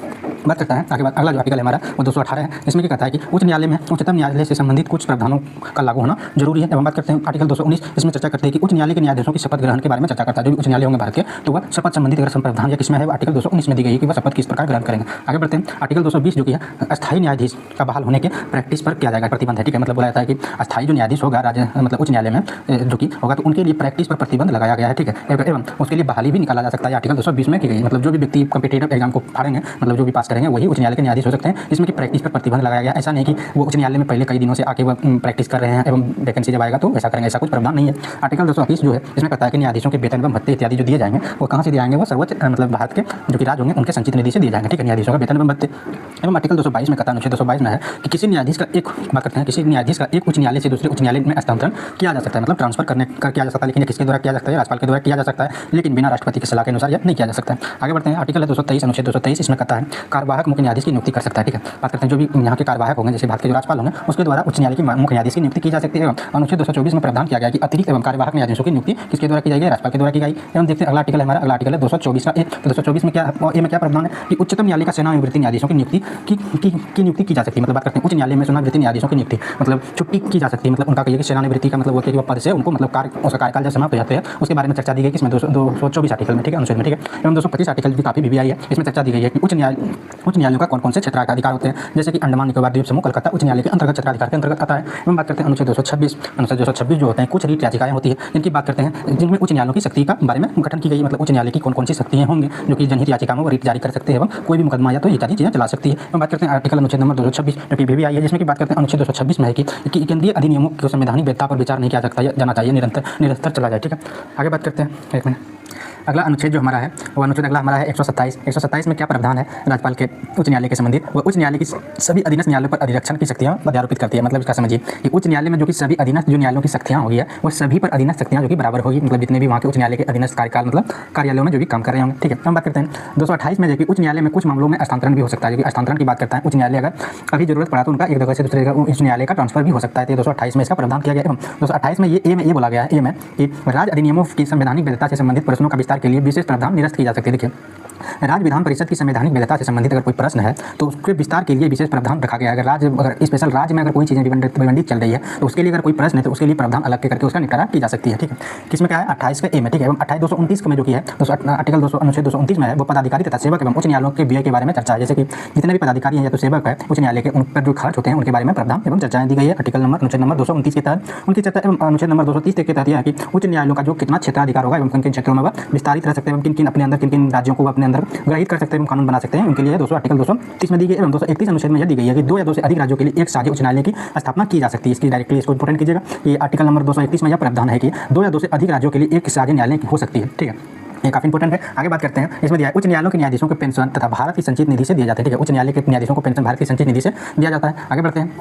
बात करता है आगे बात अगला जो आर्टिकल है हमारा वो 218 है। इसमें क्या कहता है कि उच्च न्यायालय में उच्चतम न्यायालय से संबंधित कुछ प्रावधानों का लागू होना जरूरी है। एवं बात करते हैं आर्टिकल 219। इसमें चर्चा करते हैं कि उच्च न्यायालय के न्यायाधीशों की शपथ ग्रहण के बारे में चर्चा करता है। जो भी उच्च न्यायालय होंगे भारत के तो वह शपथ संबंधित अगर प्रावधान या किसमें है वो आर्टिकल 219 में दी गई है कि वह शपथ किस प्रकार ग्रहण करेंगे। आगे बढ़ते हैं आर्टिकल 220 जो कि है अस्थायी न्यायाधीश का बहाल होने के प्रैक्टिस पर किया जाएगा प्रतिबंध है। ठीक है, मतलब बोला जाता है कि अस्थायी जो न्यायाधीश होगा राज्य मतलब उच्च न्यायालय में जो कि होगा तो उनके लिए प्रैक्टिस पर प्रतिबंध लगाया गया है। ठीक है, एवं उसके लिए बहाली भी निकाला जा सकता है। आर्टिकल 220 में की गई मतलब जो भी व्यक्ति कॉम्पिटिटिव एग्जाम को फाड़ेंगे मतलब जो भी पास करेंगे वही उच्च न्यायालय के न्यायाधीश हो सकते हैं। इसमें कि प्रैक्टिस पर प्रतिबंध लगाया गया। ऐसा नहीं कि वो उच्च न्यायालय में पहले कई दिनों से आके वो प्रैक्टिस कर रहे हैं एवं वैकेंसी जब आएगा तो ऐसा करेंगे, ऐसा कुछ प्रावधान नहीं है। आर्टिकल 230 जो है इसमें कहता है कि न्यायाधीशों के वेतन एवं भत्ते इत्यादि जो दिए जाएंगे वो कहाँ से दिए जाएंगे? वो सर्वोच्च मतलब भारत के जो कि राज्य होंगे उनके संचित निधि से दिए जाएंगे। ठीक है, न्यायाधीशों का वेतन एवं भत्ते। एवं आर्टिकल 222 में कहता है अनुच्छेद 222 में है कि किसी न्यायाधीश का एक बात करते हैं किसी न्यायाधीश का एक उच्च न्यायालय से दूसरे उच्च न्यायालय में हस्तांतरण किया जा सकता है मतलब ट्रांसफर करने का किया जा सकता है। लेकिन किसके द्वारा किया जा सकता है? राज्यपाल के द्वारा किया जा सकता है, लेकिन बिना राष्ट्रपति की सलाह के अनुसार यह नहीं किया जा सकता है। आगे बढ़ते हैं आर्टिकल 223 अनुच्छेद 223 इसमें कहता है कार्यवाहक मुख्य न्यायाधीश की नियुक्ति कर सकता है। ठीक है, बात करते हैं जो भी यहाँ के कार्यवाहक होंगे जैसे भारत के जो राज्यपाल होंगे उसके द्वारा उच्च न्यायालय के मुख्य न्यायाधीश की नियुक्ति की जा सकती है। अनुच्छेद 224 में प्रावधान किया गया कि अतिरिक्त एवं कार्यवाहक न्यायाधीशों की नियुक्ति किसके द्वारा की जाएगी? राज्यपाल के द्वारा की जाएगी। एवं देखते हैं अगला आर्टिकल हमारा अगला आर्टिकल है 224 का 1। 224 में क्या प्रावधान है कि उच्चतम न्यायालय का सेवानिवृत्ति न्यायाधीशों की नियुक्ति की जा सकती है। मतलब बात करते हैं उच्च न्यायालय में सेवानिवृत्ति न्यायाधीशों की नियुक्ति मतलब छुट्टी की जा सकती है। मतलब उनका कहिए कि सेवानिवृत्ति का मतलब वो कि पद से उनको मतलब उसका कार्यकाल जब समाप्त हो जाते हैं उसके बारे में चर्चा दी गई कि इसमें 224 आर्टिकल में। ठीक है, अनुच्छेद में। ठीक है, एवं 225 आर्टिकल की काफी भी आई है। इसमें चर्चा दी गई है कि उच्च न्यायालय उच्च न्यायालयों का कौन कौन से क्षेत्राधिकार होते हैं, जैसे कि अंडमान निकोबार द्वीप समूह कलकत्ता उच्च न्यायालय के अंतर्गत क्षेत्राधिकार के अंतर्गत आता है। हम बात करते हैं अनुच्छेद 226 जो होते हैं कुछ रीट याचिकाएं होती है जिनकी बात करते हैं, जिनमें उच्च न्यायालयों की शक्ति का बारे में गठन की गई है, मतलब उच्च न्यायालय की कौन कौन सी शक्तियां होंगी जो कि जनहित याचिका में वो रीट जारी कर सकते हैं एवं कोई भी मुकदमा या तो इत्यादि चीजें चला सकती है। हम बात करते हैं आर्टिकल अनुच्छेद नंबर 226 जो कि भी आई है, जिसमें की बात करते हैं अनुच्छेद 226 में है कि केंद्रीय अधिनियमों की संवैधानिक वैधता पर विचार नहीं किया जाना चाहिए, निरंतर चला जाए। ठीक है, आगे बात करते हैं, एक मिनट। अगला अनुच्छेद जो हमारा है वो अनुच्छेद अगला हमारा है 127 में क्या प्रावधान है राज्यपाल के उच्च न्यायालय के संबंधित, वो उच्च न्यायालय की सभी अधीनस्थ न्यायालयों पर अधिरक्षण की शक्तियां अध्यारोपित करती है। मतलब इसका समझिए कि उच्च न्यायालय में जो कि सभी अधीनस्थ जो न्यायालयों की शक्तियां होगी है वो सभी पर अधीनस्थ शक्तियां जो कि बराबर होगी, मतलब जितने भी वहाँ के उच्च न्यायालय के अधीनस्थ कार्यकाल मतलब कार्यालयों में जो भी काम कर रहे होंगे। ठीक है, हम बात करते हैं 228 में जो कि उच्च न्यायालय में कुछ मामलों में हस्तांतरण भी हो सकता है, जो कि हस्तांतरण की बात करता है उच्च न्यायालय अगर कभी जरूरत पड़ा तो उनका एक जगह से दूसरे जगह उच्च न्यायालय का ट्रांसफर भी हो सकता है। 228 में इसका प्रावधान किया गया है। 228 में ये बोला गया है ए में कि राज्य अधिनियमों की संवैधानिक वैधता से संबंधित प्रश्नों का विस्तार के लिए विशेष प्रावधान निरस्त की जा सकती है। देखिए, राज्य विधान परिषद की संवैधानिक वैधता से संबंधित अगर कोई प्रश्न है तो उसके विस्तार के लिए विशेष प्रावधान रखा गया है। अगर स्पेशल राज्य में अगर कोई चीज़ें विवंडित चल रही है तो उसके लिए अगर कोई प्रश्न है तो उसके लिए प्रावधान अलग के करके उसका निपटारा की जा सकती है। ठीक है, किसमें क्या है 28 के ए में। ठीक है, 229 में जो कि है आर्टिकल 200 अनुच्छेद 229 में है वो पदाधिकारी तथा सेवक एवं उच्च न्यायालयों के व्यय के बारे में चर्चा है। जैसे कि जितने भी पदाधिकारी हैं या तो सेवक है उच्च न्यायालय के उन पर जो खर्च होते हैं उनके बारे में प्रावधान एवं चर्चाएं दी गई है। आर्टिकल नंबर अनुच्छेद नंबर 229 के तहत उनकी चर्चा एवं अनुच्छेद नंबर 230 के तहत यह है कि उच्च न्यायालयों का जो कितना क्षेत्राधिकार होगा एवं किन किन क्षेत्रों में वह विस्तारित रह सकते हैं, किन अपने अंदर किन राज्यों को अपने अंदर ग्रहित कर सकते हैं, कानून बना सकते हैं, उनके लिए आर्टिकल 230 में दी गई है। एवं 231 अनुच्छेद में यह दी गई है कि 2 या 2 से अधिक राज्यों के लिए एक साझे उच्च न्यायालय की स्थापना की जा सकती है। इसकी डायरेक्टली इसको इंपोर्टेंट कीजिएगा। ये आर्टिकल नंबर 231 में यह प्रावधान है कि 2 या 2 से अधिक राज्यों के लिए एक साझे न्यायालय हो सकती है। ठीक है, ये काफी इंपॉर्टेंट है। आगे बात करते हैं, इसमें दिया है उच्च न्यायालयों के न्यायाधीशों को पेंशन तथा भारत की संचित निधि से दिए जाते हैं। ठीक है, उच्च न्यायालय के न्यायाधीशों को पेंशन भारत की संचित निधि से दिया जाता है। आगे बढ़ते हैं,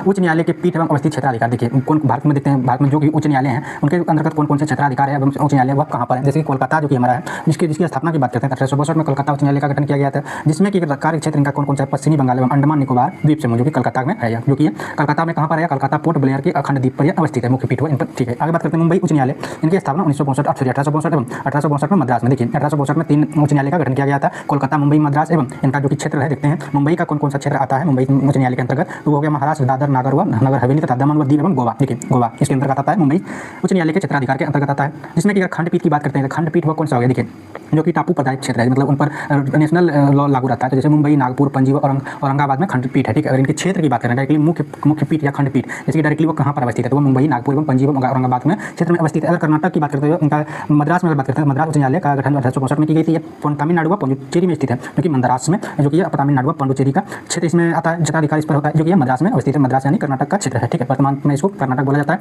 उच्च न्यायालय के पीठ एवं अवस्थित क्षेत्राधिकार। देखिए कौन भारत में देखते हैं, भारत में जो कि उच्च न्यायालय हैं उनके अंतर्गत कौन कौन से क्षेत्राधिकार है एवं उच्च न्यायालय वह कहाँ पर है। जैसे कि कोलकाता जो कि हमारा है जिसकी स्थापना की बात करते हैं 1862 में कोलकाता उच्च न्यायालय का गठन किया गया था, जिसमें कि कार्य क्षेत्र इनका कौन कौन सा पश्चिमी बंगाल एवं अंडमान निकोबार द्वीप समूह जो कि कलकत्ता में है, जो कि कलकत्ता में कहाँ पर है, कलकत्ता पोर्ट ब्लेयर के अखंड द्वीप पर यह अवस्थित है, मुख्य पीठ हुआ इन पर। ठीक है, आगे बात करते हैं मुंबई उच्च न्यायालय। इनकी स्थापना 1862 एवं 1862 में मद्रास में। देखिए 1862 में 3 उच्च न्यायालय का गठन किया गया था, कोलकाता, मुंबई, मद्रास एवं इनका जो कि क्षेत्र है देखते हैं मुंबई का कौन कौन सा क्षेत्र आता है मुंबई उच्च न्यायालय के अंतर्गत, तो वो हो गया महाराष्ट्र, दादर, नागर व नगर हवेली तथा दमन व दीव एवं गोवा। देखिए गोवा इसके अंतर्गत आता है, मुंबई उच्च न्यायालय के क्षेत्राधिकार के अंतर्गत आता है। जिसमें कि अगर खंडपीठ की बात करते हैं, खंडपीठ वो कौन सा हो गया, देखिए जो कि टापू प्रदायित क्षेत्र है, मतलब उन पर नेशनल लॉ लागू रहता है। तो जैसे मुंबई, नागपुर, पणजी व औरंगाबाद में खंडपीठ है। ठीक है, अगर इनके क्षेत्र की बात करें डायरेक्टली मुख्य पीठ या खंडपीठ, जैसे कि डायरेक्टली वो कहाँ पर अवस्थित है, तो वो मुंबई, नागपुर एवं पणजी व औरंगाबाद में क्षेत्र में अवस्थित है। अगर कर्नाटक की बात करते हैं उनका मद्रास में बात करते हैं, मद्रास उच्च न्यायालय का गठन 1862 में की गई थी। तमिलनाडु व पुडुचेरी में स्थित है, जो कि मद्रास में जो कि तमिलनाडु व पुडुचेरी का क्षेत्र इसमें आता है, क्षेत्राधिकार इस पर होता है, जो कि मद्रास में अवस्थित है। मद्रास यानी कर्नाटक का क्षेत्र है। ठीक है, वर्तमान में इसको कर्नाटक बोला जाता है,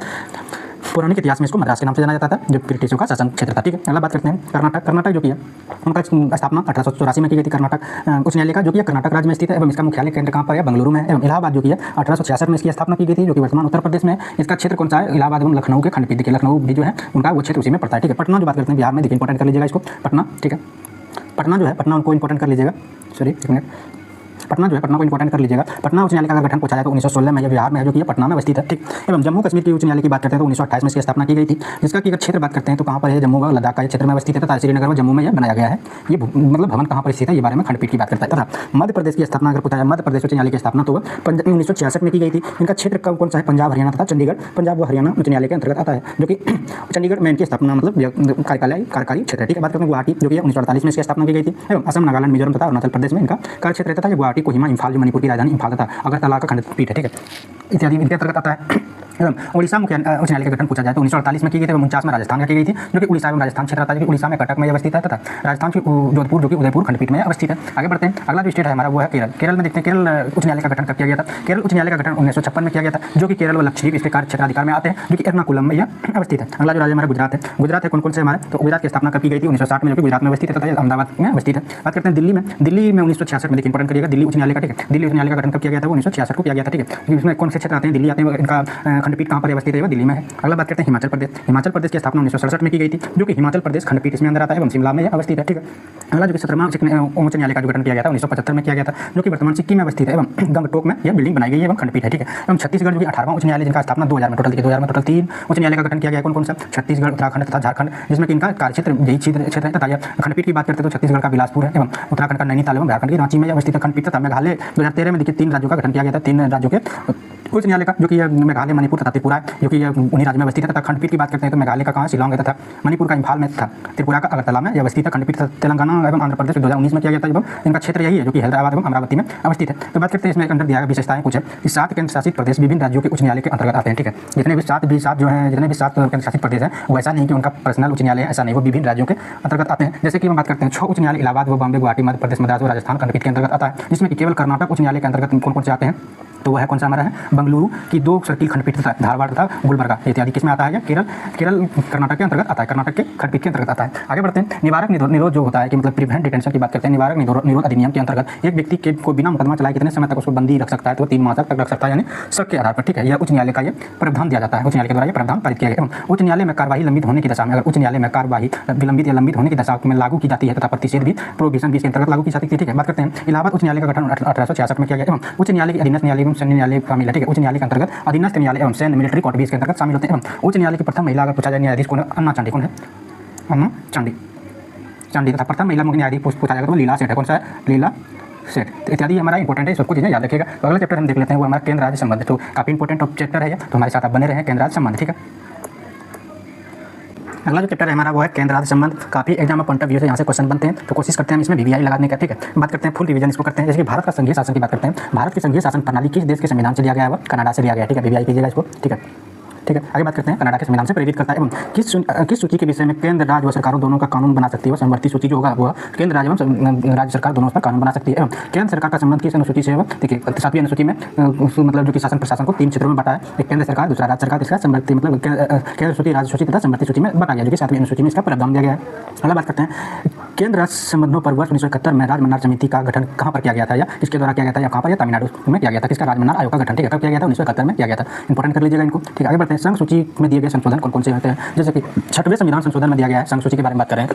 पौराणिक इतिहास में इसको मद्रास के नाम से जाना जाता था, जो ब्रिटिशों का शासन क्षेत्र था। ठीक है, अगला बात करते हैं कर्नाटक जो कि है उनका स्थापना 1884 में की गई थी। कर्नाटक उच्च न्यायालय का जो कि कर्नाटक राज्य में स्थित है एवं इसका मुख्यालय केंद्र कहाँ पर है, बेंगलुरु में है। एवं इलाहाबाद जो कि है 1866 में इसकी स्थापना की गई थी, जो कि वर्तमान उत्तर प्रदेश में है। इसका क्षेत्र कौन सा है, इलाहाबाद एवं लखनऊ के खंडपीठ। देखिए लखनऊ भी जो है उनका वो क्षेत्र उसी में पड़ता है। ठीक है, पटना जो बात करते हैं बिहार में, देखिए इंपॉर्टेंट कर लीजिएगा इसको, पटना। ठीक है, पटना जो है पटना उनको इंपॉर्टेंट कर लीजिएगा, सॉरी एक मिनट, पटना जो है पटना को इंपॉर्टेंट कर लीजिएगा। पटना उच्च न्यायालय का गठन पूछा जाए तो 1916 में, यह बिहार में है, जो कि पटना में अवस्थित है। ठीक, एवं जम्मू कश्मीर के उच्च न्यायालय की बात करते हैं तो 1928 में इसकी स्थापना की गई थी, जिसका कि अगर क्षेत्र बात करते हैं तो कहाँ पर है, जम्मू व लद्दाख का क्षेत्र में अवस्थित है तथा श्रीनगर व जम्मू में यह बनाया गया है। ये मतलब भवन कहाँ पर स्थित है, ये बारे में खंडपीठ की बात करता है। तथा मध्य प्रदेश की स्थापना अगर पूछा जाए, मध्य प्रदेश उच्च न्यायालय की स्थापना तो 1966 में की गई थी। इनका क्षेत्र कौन सा है, पंजाब, हरियाणा तथा चंडीगढ़। पंजाब व हरियाणा उच्च न्यायालय के अंतर्गत आता है, जो कि चंडीगढ़ में इनकी स्थापना मतलब कार्यकारी क्षेत्र है। ठीक है, बात करते हैं गुवाहाटी जो कि 1948 में इसकी स्थापना की गई थी। एवं असम, नागालैंड, मिजोरम तथा अरुणाचल प्रदेश में इनका कार्य क्षेत्र रहता है। गुवाहाटी, कोहिमा, इम्फाल जो मणिपुर की राजधानी इम्फाल तथा अगरतला का खंडपीठ है। ठीक है, इत्यादि इनके अंतर्गत आता है। एवं उड़ीसा मुख्य उच्च न्यायालय का गठन पूछा जाए तो 1948 में की गई थी। 49 में राजस्थान का की गई थी, जो कि उड़ीसा एवं राजस्थान क्षेत्र आता है। उड़ीसा में कटक में अवस्थित है तथा राजस्थान की जोधपुर जो कि उदयपुर खंडपीठ में अवस्थित है। आगे बढ़ते हैं, अगला जो स्टेट है हमारा वो है केरल। केरल में देखते हैं, केरल उच्च न्यायालय का गठन कब किया गया था। केरल उच्च न्यायालय का गठन 1956 में किया गया था, जो कि केरल व लक्षद्वीप इसके कार्य क्षेत्राधिकार में आते हैं, जो कि एर्नाकुलम में यह अवस्थित है। अगला जो राज्य हमारा गुजरात है। गुजरात है कौन कौन से हमारे, तो गुजरात की स्थापना कब की गई थी, 1960 में, जो कि गुजरात में अवस्थित है तथा अहमदाबाद में अवस्थित है। बात करते हैं दिल्ली में। दिल्ली में 1966 में, देखिए इंपॉर्टेंट करिएगा, दिल्ली उच्च न्यायालय का। ठीक है, दिल्ली उच्च न्यायालय का गठन कब किया गया था, 1966 को किया गया था। ठीक है, इसमें कौन से क्षेत्र आते हैं, दिल्ली आते हैं, इनका खंडपीठ कहाँ पर अवस्थित है, दिल्ली में है। अगला बात करते हैं हिमाचल प्रदेश। हिमाचल प्रदेश की स्थापना 1967 में की गई थी, जो कि हिमाचल प्रदेश खंडपीठ इसमें अंदर आता है एवं शिमला में अवस्थित है। ठीक है, अगला जो कि 17वां उच्च न्यायालय का जो गठन किया गया था 1975 में किया गया था, जो कि वर्तमान सिक्किम में अवस्थित है एवं गंगटोक में यह बिल्डिंग बनाई गई है एवं खंडपीठ है। ठीक है, एवं छत्तीसगढ़ जो कि 18वां उच्च न्यायालय जिनका स्थापना 2000 में, टोटल 3 उच्च न्यायालय का गठन किया गया। कौन कौन सा, छत्तीसगढ़, उत्तराखंड तथा झारखंड, जिसमें कि इनका कार्यक्षेत्र यही क्षेत्र है। तथा खंडपीठ की बात करते हैं तो छत्तीसगढ़ का बिलासपुर है एवं उत्तराखंड का नैनीताल एवं झारखंड की रांची में अवस्थित है खंडपीठ। तथा मेघालय 2013 में देखिए 3 राज्यों का गठन किया गया था, 3 राज्यों के उच्च न्यायालय का जो कि मेघालय, मणिपुर तथा त्रिपुरा जो कि उन्हीं राज्य में अवस्थित है। तथा खंडपीठ की बात करते हैं तो मेघालय का कहाँ शिलांग है तथा मणिपुर का इम्फाल में तथा त्रिपुरा का अगरतला में यह अवस्थित है। खंडपीठ तेलंगाना एवं आंध्र प्रदेश 2019 में किया गया था एवं इनका क्षेत्र यही है जो कि हैदराबाद एवं अमरावती में अवस्थित है। तो बात करते हैं इसमें अंदर दिया गया विशेषताएं कुछ है कि 7 केंद्र शासित प्रदेश विभिन्न राज्यों के उच्च न्यायालय के अंतर्गत आते हैं। ठीक है, जितने भी सात जो है जितने भी 7 केंद्र शासित प्रदेश हैं वो ऐसा नहीं कि उनका पर्सनल उच्च न्यायालय है, ऐसा नहीं, वो विभिन्न राज्यों के अंतर्गत आते हैं। जैसे कि हम बात करते हैं 6 उच्च न्यायालय इलाहाबाद व बॉम्बे, गुवाहाटी, मध्य प्रदेश, मद्रास और राजस्थान खंडपीठ के अंतर्गत आता है, जिसमें कि केवल कर्नाटक उच्च न्यायालय के अंतर्गत कौन कौन से आते हैं तो वह कौन सा हमारा है बंगलुरु की 2 सर्किल खंडपीठ तथा धारवाड़ तथा गुलबर्गा इत्यादि किसमें आता है, केरल कर्नाटक के अंतर्गत आता है, कर्नाटक के खंडपीठ के अंतर्गत आता है। आगे बढ़ते हैं। निवारक निरोध जो होता है कि मतलब प्रिवेंट डिटेंशन की बात करते हैं। निवारक निरोध अधिनियम के अंतर्गत एक व्यक्ति के को बिना मुकदमा चलाए कितने समय तक उसको बंदी रख सकता है तो 3 माह तक रख सकता है, यानी शक के आधार पर। ठीक है, यह उच्च न्यायालय का ये प्रावधान दिया जाता है, उच्च न्यायालय के द्वारा ये प्रावधान पारित किया गया। उच्च न्यायालय में कार्यवाही लंबित होने की दशा में, अगर उच्च न्यायालय में कार्यवाही विलंबित या लंबित होने की दशा में लागू की जाती है तथा प्रतिषेध भी प्रोविजन 20 के अंतर्गत लागू की जाती है। ठीक है, बात करते हैं इलाहाबाद उच्च न्यायालय का गठन 1866 में किया गया एवं उच्च न्यायालय के अधीनस्थ न्यायालय एवं सैन्य न्यायालय शामिल है। ठीक है, उच्च न्यायालय के अंतर्गत अधीनस्थ न्यायालय एवं सैन्य मिलिट्री कोर्ट भी इसके अंतर्गत शामिल होते हैं। एवं उच्च न्यायालय की प्रथम महिला अगर पूछा जाए न्यायाधीश कौन है, अन्ना चांडी कौन है, अन्ना चांडी तथा प्रथम महिला मुख्य न्यायाधीश पूछा जाएगा तो लीला सेठ है, कौन सा है, लीला सेठ। तो इत्यादि हमारा इंपॉर्टेंट है, सबको चीज़ें याद रखिएगा। तो अगला चैप्टर हम देख लेते हैं वो हमारा केंद्र राज्य संबंध, तो काफ़ी इंपॉर्टेंट चैप्टर है ये, तो हमारे साथ आप बने रहे केंद्र राज्य संबंध। ठीक है, अगला जो चैप्टर है हमारा वो है केंद्र राज्य संबंध। काफी एग्जाम पॉइंट ऑफ व्यू से यहाँ से क्वेश्चन बनते हैं, तो कोशिश करते हैं हम इसमें वीवीआई लगाने का। ठीक है, बात करते हैं फुल रिवीजन इसको करते हैं। जैसे कि भारत का संघीय शासन की बात करते हैं, भारत की संघीय शासन प्रणाली किस देश के संविधान से लिया गया है, वो कनाडा से लिया गया है। ठीक है, वीवीआई कीजिएगा इसको। ठीक है, आगे बात करते हैं कनाडा के संविधान से प्रेरित करता है एवं किस सूची के विषय में केंद्र राज्य व सरकारों दोनों का कानून बना सकती है। समवर्ती सूची जो होगा वो केंद्र राज्य एवं राज्य सरकार दोनों पर कानून बना सकती है। एवं केंद्र सरकार का संबंध किस अनुसूची से है, देखिए 7वीं अनुसूची में मतलब जो कि शासन प्रशासन को 3 क्षेत्रों में बांटा है, एक केंद्र सरकार, दूसरा राज्य सरकार, तीसरा समवर्ती मतलब केंद्र सूची, राज्य सूची तथा समवर्ती सूची में बांटा गया, जो कि 7वीं अनुसूची में इसका प्रावधान दिया गया है। अगला बात करते हैं केंद्र राज्य संबंधों पर वर्ष 1971 में राजमन्नार समिति का गठन कहाँ पर किया गया था या किसके द्वारा किया गया था, या कहाँ पर, या तमिलनाडु में किया गया था। किसका, राजमन्नार आयोग का गठन। ठीक है, कब किया गया था, 1971 में किया गया था। इंपॉर्टेंट कर लीजिएगा इनको। ठीक है, आगे बढ़ते हैं। संघ सूची में दिए गए संशोधन कौन कौन से होते हैं, जैसे कि 6वें संविधान संशोधन में दिया गया है। संघ सूची के बारे में बात करें,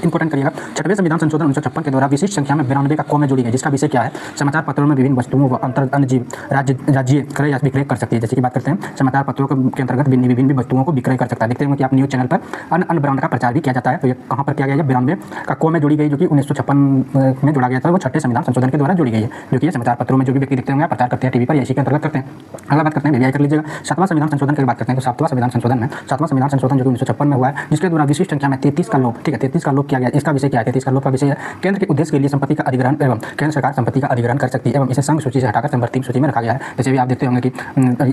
इंपॉर्टेंट करिएगा। 6वें संविधान संशोधन 1956 के द्वारा विशिष्ट संख्या में 92 का कौमें जोड़ी गई, जिसका विषय क्या है, समाचार पत्रों में विभिन्न वस्तुओं व अंतर अन्य जीव राज्य क्रय या विक्रय कर सकती है। जैसे कि बात करते हैं समाचार पत्रों के अंतर्गत विभिन्न वस्तुओं को विक्रय कर सकता है। देखते हैं कि आप न्यूज़ चैनल पर अन्य ब्रांड का प्रचार भी किया जाता है। तो ये कहाँ पर किया गया है, 92 का कौमें जोड़ी गई, जो कि 1956 में जोड़ा गया था, वो 6ठे संविधान संशोधन के द्वारा जोड़ी गई है, जो कि समाचार पत्रों में जो भी व्यक्ति देखते होंगे प्रचार करते हैं टीवी पर, इसी के अंतर्गत करते हैं। अगला बात करते हैं वीवीआई कर लीजिएगा। 7वां संविधान संशोधन की बात करते हैं तो 7वां संविधान संशोधन में 7वां संविधान संशोधन जो कि 1956 में हुआ है, जिसके द्वारा विशिष्ट संख्या में 33 का लोप। ठीक है, 33 का लोप किया गया। इसका विषय क्या है, 33 का लोप का विषय है केंद्र के उद्देश्य के लिए संपत्ति का अधिग्रहण एवं केंद्र सरकार संपत्ति का अधिग्रहण कर सकती है एवं इसे संघ सूची से हटाकर समवर्ती सूची में रखा गया है। जैसे भी आप देखते होंगे कि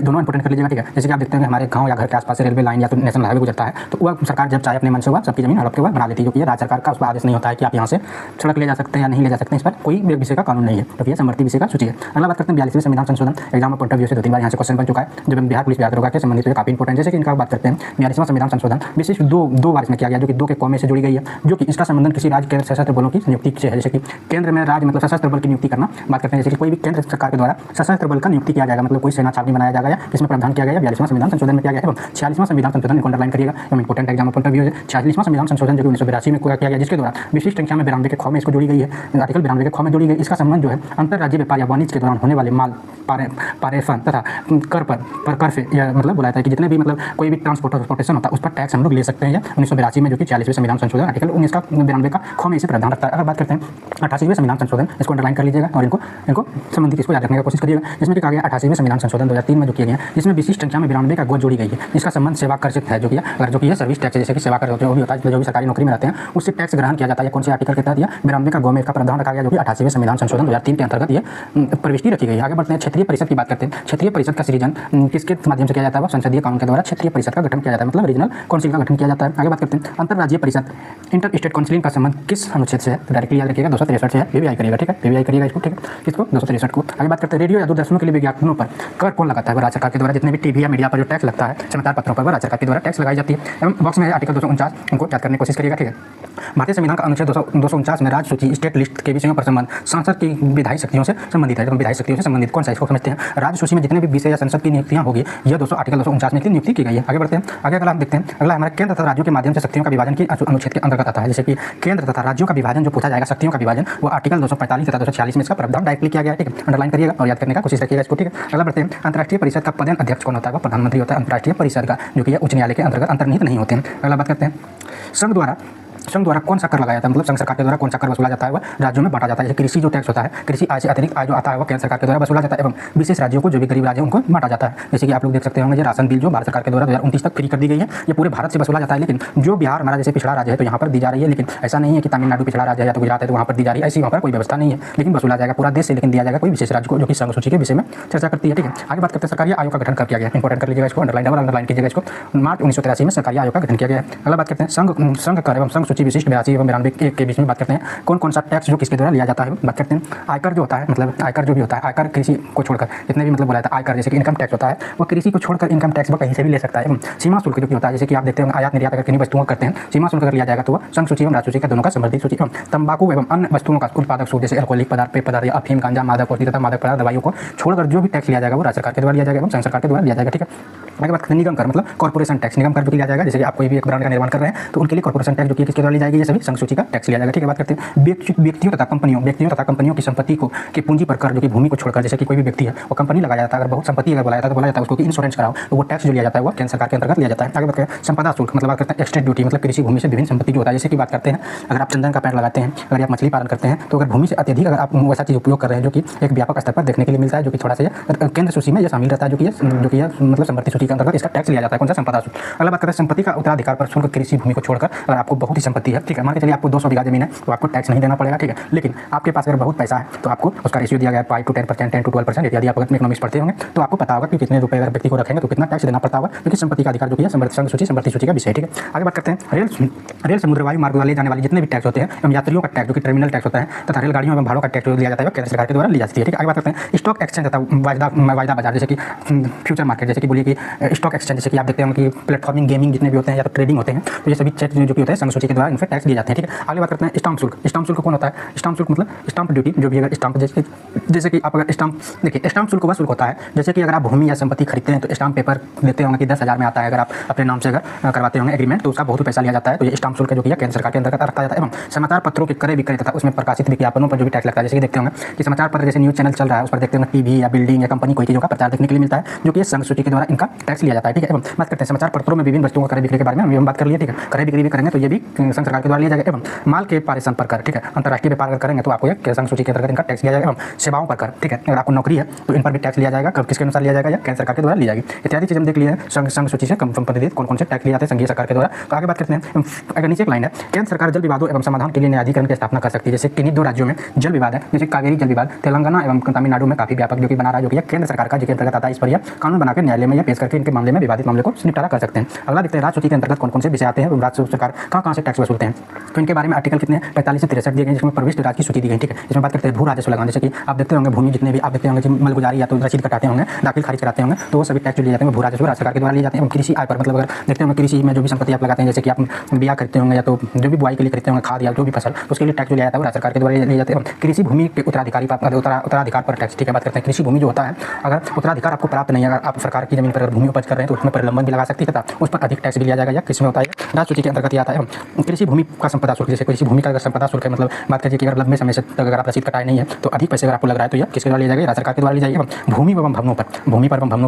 दोनों इंपॉर्टेंट कर लीजिएगा। ठीक है, जैसे कि आप देखते हैं हमारे गाँव या घर के आसपास से रेलवे लाइन या तो नेशनल हाईवे गुजरता है, तो वह सरकार जब चाहे अपने मन से हुआ सबकी जमीन हड़प के बाद बना लेती है, क्योंकि राज्य सरकार का उस पर आदेश नहीं होता है कि आप यहाँ से सड़क ले जा सकते हैं या नहीं ले जा सकते हैं। इस पर कोई विषय का कानून नहीं है, क्योंकि समवर्ती विषय का सूची है। अगला बात करते हैं 42वें संविधान संशोधन। एग्जाम पॉइंट ऑफ व्यू से 2-3 बार यहाँ से क्वेश्चन बन चुका है, जब बिहार पुलिस दरोगा के संबंधित है, काफी इंपॉर्टेंट। जैसे कि इनका बात करते हैं 42वां संविधान संशोधन विशिष्ट दो बार इसमें किया गया, जो कि 2 के कौमे से जुड़ी गई है, जो कि इसका संबंधन किसी राज्य के सशस्त्र बलों की नियुक्ति से है। जैसे कि केंद्र में राज्य मतलब सशस्त्र बल की नियुक्ति करना बात करते हैं, जैसे कि कोई भी केंद्र सरकार के द्वारा सशस्त्र बल का नियुक्ति किया जाएगा, मतलब कोई सेना छावनी बनाया जाएगा, इसमें प्रावधान किया गया 42वां संविधान संशोधन में किया गया है। 46वां संविधान संशोधन को अंडरलाइन करिएगा, एवं important exam point of view है। 46वां संविधान संशोधन जो कि 1982 में किया गया, जिसके द्वारा विशिष्ट संख्या में 92 के खौ में इसको जोड़ी गई है, आर्टिकल 92 के खौ में जोड़ी गई। इसका संबंध जो है अंतरराज्यीय व्यापार या वाणिज्य के दौरान होने वाले माल पारेषण तथा कर से यह मतलब बुलाया था कि जितने भी मतलब कोई भी ट्रांसपोर्टेशन होता है उस पर टैक्स हम लोग ले सकते हैं। 1982 में जो कि 46वें संविधान संशोधन आर्टिकल 19 का 92 का खौ में इसे प्रावधान रखता है। अगर बात करते हैं 88वें संविधान संशोधन, इसको अंडरलाइन कर लीजिएगा और इनको संबंधित इसको याद रखने की कोशिश करिएगा। जिसमें कहा गया 88वें संविधान संशोधन 2003 में जो किया गया, जिसमें विशिष्ट संख्या में 92 का गोद जोड़ी गई है, जिसका संबंध सेवा कर से है, जो कि है सर्विस टैक्स, जैसे कि सेवा कर जो भी होता है, जो भी सरकारी नौकरी में रहते हैं उससे टैक्स ग्रहण किया जाता है। कौन से आर्टिकल के तहत या 92 का गौ में इसका प्रावधान रखा गया, जो कि 88वें संविधान संशोधन 2003 के अंतर्गत ये प्रविष्टि रखी गई है। आगे बढ़ते हैं क्षेत्रीय परिषद की बात करते हैं। क्षेत्रीय परिषद का सृजन किसके माध्यम से किया जाता है, संसदीय कानून के द्वारा क्षेत्रीय परिषद का गठन किया जाता है, मतलब रीजनल काउंसिल का गठन किया जाता है। आगे बात करते हैं अंतरराज्यीय परिषद, इंटर स्टेट काउंसिलिंग का संबंध किस अनुच्छेद से है, डायरेक्टली याद रखिएगा 263 से है। वीवीआई करिएगा, ठीक है, वीवीआई करिएगा इसको, ठीक है, किसको 263 को। आगे बात करते हैं रेडियो या दूरदर्शनों के लिए विज्ञापनों पर कर कौन लगाता है, राज्य सरकार के द्वारा। जितने भी टीवी या मीडिया पर जो टैक्स लगता है समाचार पत्रों पर, राज्य सरकार के द्वारा टैक्स लगाई जाती है। एवं बॉक्स में आर्टिकल 249 उनको याद करने की कोशिश करिएगा, ठीक है। भारतीय संविधान का अनुच्छेद 249 में राज्य सूची स्टेट लिस्ट के विषयों पर संबंध संसद की विधायी शक्तियों से संबंधित है। विधायी शक्तियों से संबंधित कौन सा, इसको समझते हैं। राज्य सूची में जितने भी विषय या संसद की नियुक्तियां होगी, यह आर्टिकल 249 में नियुक्ति की गई है। आगे बढ़ते हैं, आगे अगला हम देखते हैं, अगला हमारे केंद्र तथा राज्यों के माध्यम से शक्तियों का विभाजन की अनुच्छेद के अंतर्गत आता है। जैसे कि केंद्र तथा राज्यों का विभाजन जो पूछा जाएगा, शक्तियों का विभाजन, वो आर्टिकल 245 तथा 246 में इसका प्रावधान डायरेक्टली किया गया है, ठीक है, अंडरलाइन करिएगा और याद करने का कोशिश रखिएगा इसको, ठीक है। अगला बढ़ते हैं, अंतर्राष्ट्रीय परिषद का पदेन अध्यक्ष कौन होता है, वो प्रधानमंत्री होता है अंतर्राष्ट्रीय परिषद का, जो कि उच्च न्यायालय के अंतर्गत अंतर्निहित नहीं होते हैं। अगला बात करते हैं, संघ द्वारा संघ द्वारा कौन सा कर लगाया जाता है, मतलब संघ सरकार के द्वारा कौन सा कर वसूला जाता है वह राज्यों में बांटा जाता है। जैसे कृषि जो टैक्स होता है, कृषि आय से अतिरिक्त आय जो आता है वो केंद्र सरकार के द्वारा वसूला जाता है एवं विशेष राज्यों को, जो भी गरीब राज्य हैं उनको बांटा जाता है। जैसे कि आप लोग देख सकते होंगे, राशन बिल जो भारत सरकार के द्वारा 2029 तक फ्री कर दी गई है, ये पूरे भारत से वसूला जाता है। लेकिन जो बिहार हमारा जैसे पिछड़ा राज्य है तो यहाँ पर दी जा रही है, लेकिन ऐसा नहीं है कि तमिलनाडु पिछड़ा राज्य है या तो गुजरात है तो वहाँ पर दी जा रही है, ऐसी वहाँ पर कोई व्यवस्था नहीं है। लेकिन वसूला जाएगा पूरा देश से, लेकिन दिया जाएगा कोई विशेष राज्य को, जो कि संघ सूची के विषय में चर्चा करती है। ठीक है, आगे बात करते हैं सरकारी आयोग का गठन कब किया गया। इंपॉर्टेंट कर लीजिएगा इसको, अंडरलाइन कीजिएगा इसको। मार्च 1983 में सरकारी आयोग का गठन किया गया है। अगला बात करते हैं संघ कर एवं संघ सूची विशिष्ट 82 एवं 92 के बीच में बात करते हैं कौन कौन सा टैक्स जो किसके द्वारा लिया जाता है। बात करते हैं आयकर जो होता है, मतलब आयकर जो भी होता है, आयकर कृषि को छोड़कर जितने भी मतलब बोला था आयकर, जैसे कि इनकम टैक्स होता है वो कृषि को छोड़कर इनकम टैक्स वो कहीं से भी ले सकता है। एवं सीमा शुल्क जो होता है, जैसे कि आप देखते हैं आयात निर्यात अगर किन्हीं वस्तुओं करते हैं, सीमा शुल्क अगर लिया जाएगा तो वह संघ सूची एवं राज्य सूची का दोनों का संबंधित सूची। एवं तंबाकू एवं अन्य वस्तुओं का उत्पादक शुल्क, जैसे अल्कोहलिक पदार्थ, पेय पदार्थ या अफीम, गांजा, मादक होती तथा मादक पदार्थ, दवाइयों को छोड़कर जो भी टैक्स लिया जाएगा वो राज्य सरकार के द्वारा लिया जाएगा एवं संघ सरकार के द्वारा लिया जाएगा। ठीक है, आगे बात करते हैं निगम कर, मतलब कॉर्पोरेशन टैक्स। निगम कर जो लिया जाएगा, जैसे कि आप कोई भी एक ब्रांड का निर्माण कर रहे हैं तो उनके लिए कॉर्पोरेशन टैक्स जो कि किसके द्वारा ली जाएगी, ये सभी संघ सूची का टैक्स लिया जाएगा। ठीक है, बात करते हैं व्यक्तियों तथा कंपनियों की संपत्ति को की पूंजी पर कर, जो कि भूमि को छोड़कर, जैसे कि कोई भी व्यक्ति है वो कंपनी लगाया जाता है, अगर बहुत संपत्ति अगर बोला जाता है तो बोला जाता है उसको कि इंश्योरेंस कराओ, तो वो टैक्स जो लिया जाता है वो केंद्र सरकार के अंतर्गत लिया जाता है। आगे बात करें संपदा शुल्क, मतलब बात करते हैं एक्सटेंट ड्यूटी, मतलब कृषि भूमि से विभिन्न संपत्ति जो होता है। जैसे कि बात करते हैं अगर आप चंदन का पेड़ लगाते हैं, अगर आप मछली पालन करते हैं, तो अगर भूमि से अत्यधिक अगर आप वैसा चीज़ उपयोग कर रहे हैं जो कि एक व्यापक स्तर पर देखने के लिए मिलता है, जो कि थोड़ा सा केंद्र सूची में यह शामिल रहता है, जो कि मतलब संपत्ति सूची के अंतर्गत इसका टैक्स लिया जाता है। कौन सा? संपदा शुल्क। अगला बात करते हैं संपत्ति का उत्तराधिकार पर शुल्क। कृषि भूमि को छोड़कर अगर आपको बहुत ही संपत्ति है, ठीक है, मान के चलिए आपको 200 बीघा जमीन है तो आपको टैक्स नहीं देना पड़ेगा। ठीक है, लेकिन आपके पास अगर बहुत पैसा है तो आपको उसका रेशियो दिया गया है 5 to 10%, 10 to 12% इत्यादि। आप अगर इकोनॉमिक्स पढ़ते होंगे तो आपको पता होगा कि कितने रुपए अगर व्यक्ति को रखेंगे तो कितना टैक्स देना पड़ता होगा, क्योंकि संपत्ति का अधिकार जो कि संघ सूची संपत्ति सूची का विषय। ठीक है, आगे बात करते हैं रेल समुद्र वायु मार्ग ले जाने वाले जितने भी टैक्स होते हैं एवं यात्रियों का टैक्स जो कि टर्मिनल टैक्स होता है तथा रेलगाड़ियों एवं भाड़ों का टैक्स जो लिया जाता है केंद्र सरकार के द्वारा ली जाती है। ठीक है, आगे बात करते हैं स्टॉक एक्सचेंज तथा वायदा बाजार, जैसे कि फ्यूचर मार्केट, जैसे कि बोलिए कि स्टॉक एक्सचेंज, जैसे कि आप देखते हैं कि प्लेटफॉर्मिंग, गेमिंग जितने भी होते हैं या तो ट्रेडिंग होते हैं, तो ये सभी चेक जो कि होते हैं संघ सूची के द्वारा इन पर टैक्स दिए जाते हैं। ठीक है, आगे बात करते हैं स्टाम्प शुल्क। स्टाम्प शुल्क कौन होता है? स्टाम्प शुल्क मतलब स्टाम्प ड्यूटी, जो भी अगर स्टाम्प जैसे कि आप अगर स्टाम्प देखिए, स्टाम्प शुल्क वह शुल्क होता है जैसे कि अगर आप भूमि या संपत्ति खरीदते हैं तो स्टाम्प पेपर देते होंगे कि 10,000 में आता है, अगर आप अपने नाम से अगर करवाते होंगे एग्रीमेंट तो उसका बहुत पैसा लिया जाता है। तो ये स्टाम्प शुल्क जो कि केंद्र सरकार के अंतर्गत रखा जाता है। एवं समाचार पत्रों के क्रय विक्रय तथा उसमें प्रकाशित विज्ञापनों पर जो भी टैक्स लगता है, जैसे कि देखते होंगे कि समाचार पत्र जैसे न्यूज़ चैनल चल रहा है उस पर देखते होंगे टीवी या बिल्डिंग या कंपनी कोई चीज़ों का प्रचार देखने के लिए मिलता है, जो कि संघ सूची के द्वारा इनका टैक्स लिया जाता है। ठीक है, एवं बात करते हैं समाचार पत्रों में विभिन्न वस्तुओं का क्रय विक्रय के बारे में हम बात कर लिए। ठीक है, क्रय बिक्री भी करेंगे तो ये भी संघ सरकार के द्वारा लिया जाएगा। एवं माल के पारेषण पर कर, ठीक है, अंतर्राष्ट्रीय व्यापार अगर करेंगे तो आपको ये संघ सूची के अंतर्गत इनका टैक्स लिया जाएगा। एवं सेवाओं पर कर, ठीक है, अगर आपको नौकरी है तो इन पर भी टैक्स लिया जाएगा, कब किसके अनुसार लिया जाएगा, या केंद्र सरकार के द्वारा ली जाएगी। इत्यादि चीज़ हम देख लिए हैं संघ सूची से संबंधित कौन कौन से टैक्स लिए जाते हैं संघीय सरकार के द्वारा। तो आगे बात करते हैं, अगर नीचे एक लाइन है, केंद्र सरकार जल विवादों एवं समाधान के लिए न्यायाधिकरण की स्थापना कर सकती है। जैसे किन्हीं 2 राज्यों में जल विवाद है, जैसे कावेरी जल विवाद तेलंगाना एवं तमिलनाडु में काफी व्यापक जो कि बना रहा है, जो कि केंद्र सरकार का जिसके अंतर्गत आता है, इस पर यह कानून बनाकर न्यायालय में यह पेश करके इनके मामले में विवादित मामले को निपटारा कर सकते हैं। अगला देखते हैं राज्य सूची के अंतर्गत कौन कौन से विषय आते हैं, राज्य सरकार कहाँ से टैक्स वसूलते हैं। तो इनके बारे में आर्टिकल कितने 45 से 63 दिए गए, जिसमें प्रविष्ट राज्य की सूची दी गई। ठीक है, इसमें बात करते हैं भू राजस्व लगान, जैसे कि आप देखते होंगे भूमि जितने भी आप देखते होंगे मलगुजारी या तो रसीद कटाते होंगे, दाखिल खारिज कराते होंगे, तो वो सभी टैक्स लिए जाते हैं भू राजस्व राज्य सरकार के द्वारा लिए जाते हैं। कृषि आय पर, मतलब अगर देखते होंगे कृषि में जो भी संपत्ति आप लगाते हैं, जैसे कि आप बिया खरीदते होंगे या तो जो भी बुआई के लिए खरीदते होंगे खाद या जो भी फसल, तो उसके लिए टैक्स जो लिया जाता है वो राज्य सरकार के द्वारा लिए जाते हैं। कृषि भूमि के उत्तराधिकार पर टैक्स। ठीक है, बात करते हैं कृषि भूमि जो होता है, अगर उत्तराधिकार आपको प्राप्त नहीं है, अगर आप सरकार की जमीन पर भूमि उपज कर रहे हैं तो उसमें परिलंबन भी लगा सकती है तथा उस पर अधिक टैक्स भी लिया जाएगा, या किसमें होता है राज्य सूची के अंतर्गत आता है। कृषि भूमि का संपदा शुल्क, जैसे कृषि भूमि का अगर संपदा शुल्क है, मतलब बात करिए कि अगर लंबे समय से अगर आप रसीद कटाए नहीं है तो अधिक पैसे अगर आपको लग रहा है तो यह किसके द्वारा लिया जाएगा, राज्य सरकार के द्वारा लिया जाएगा। भूमि एवं भवनों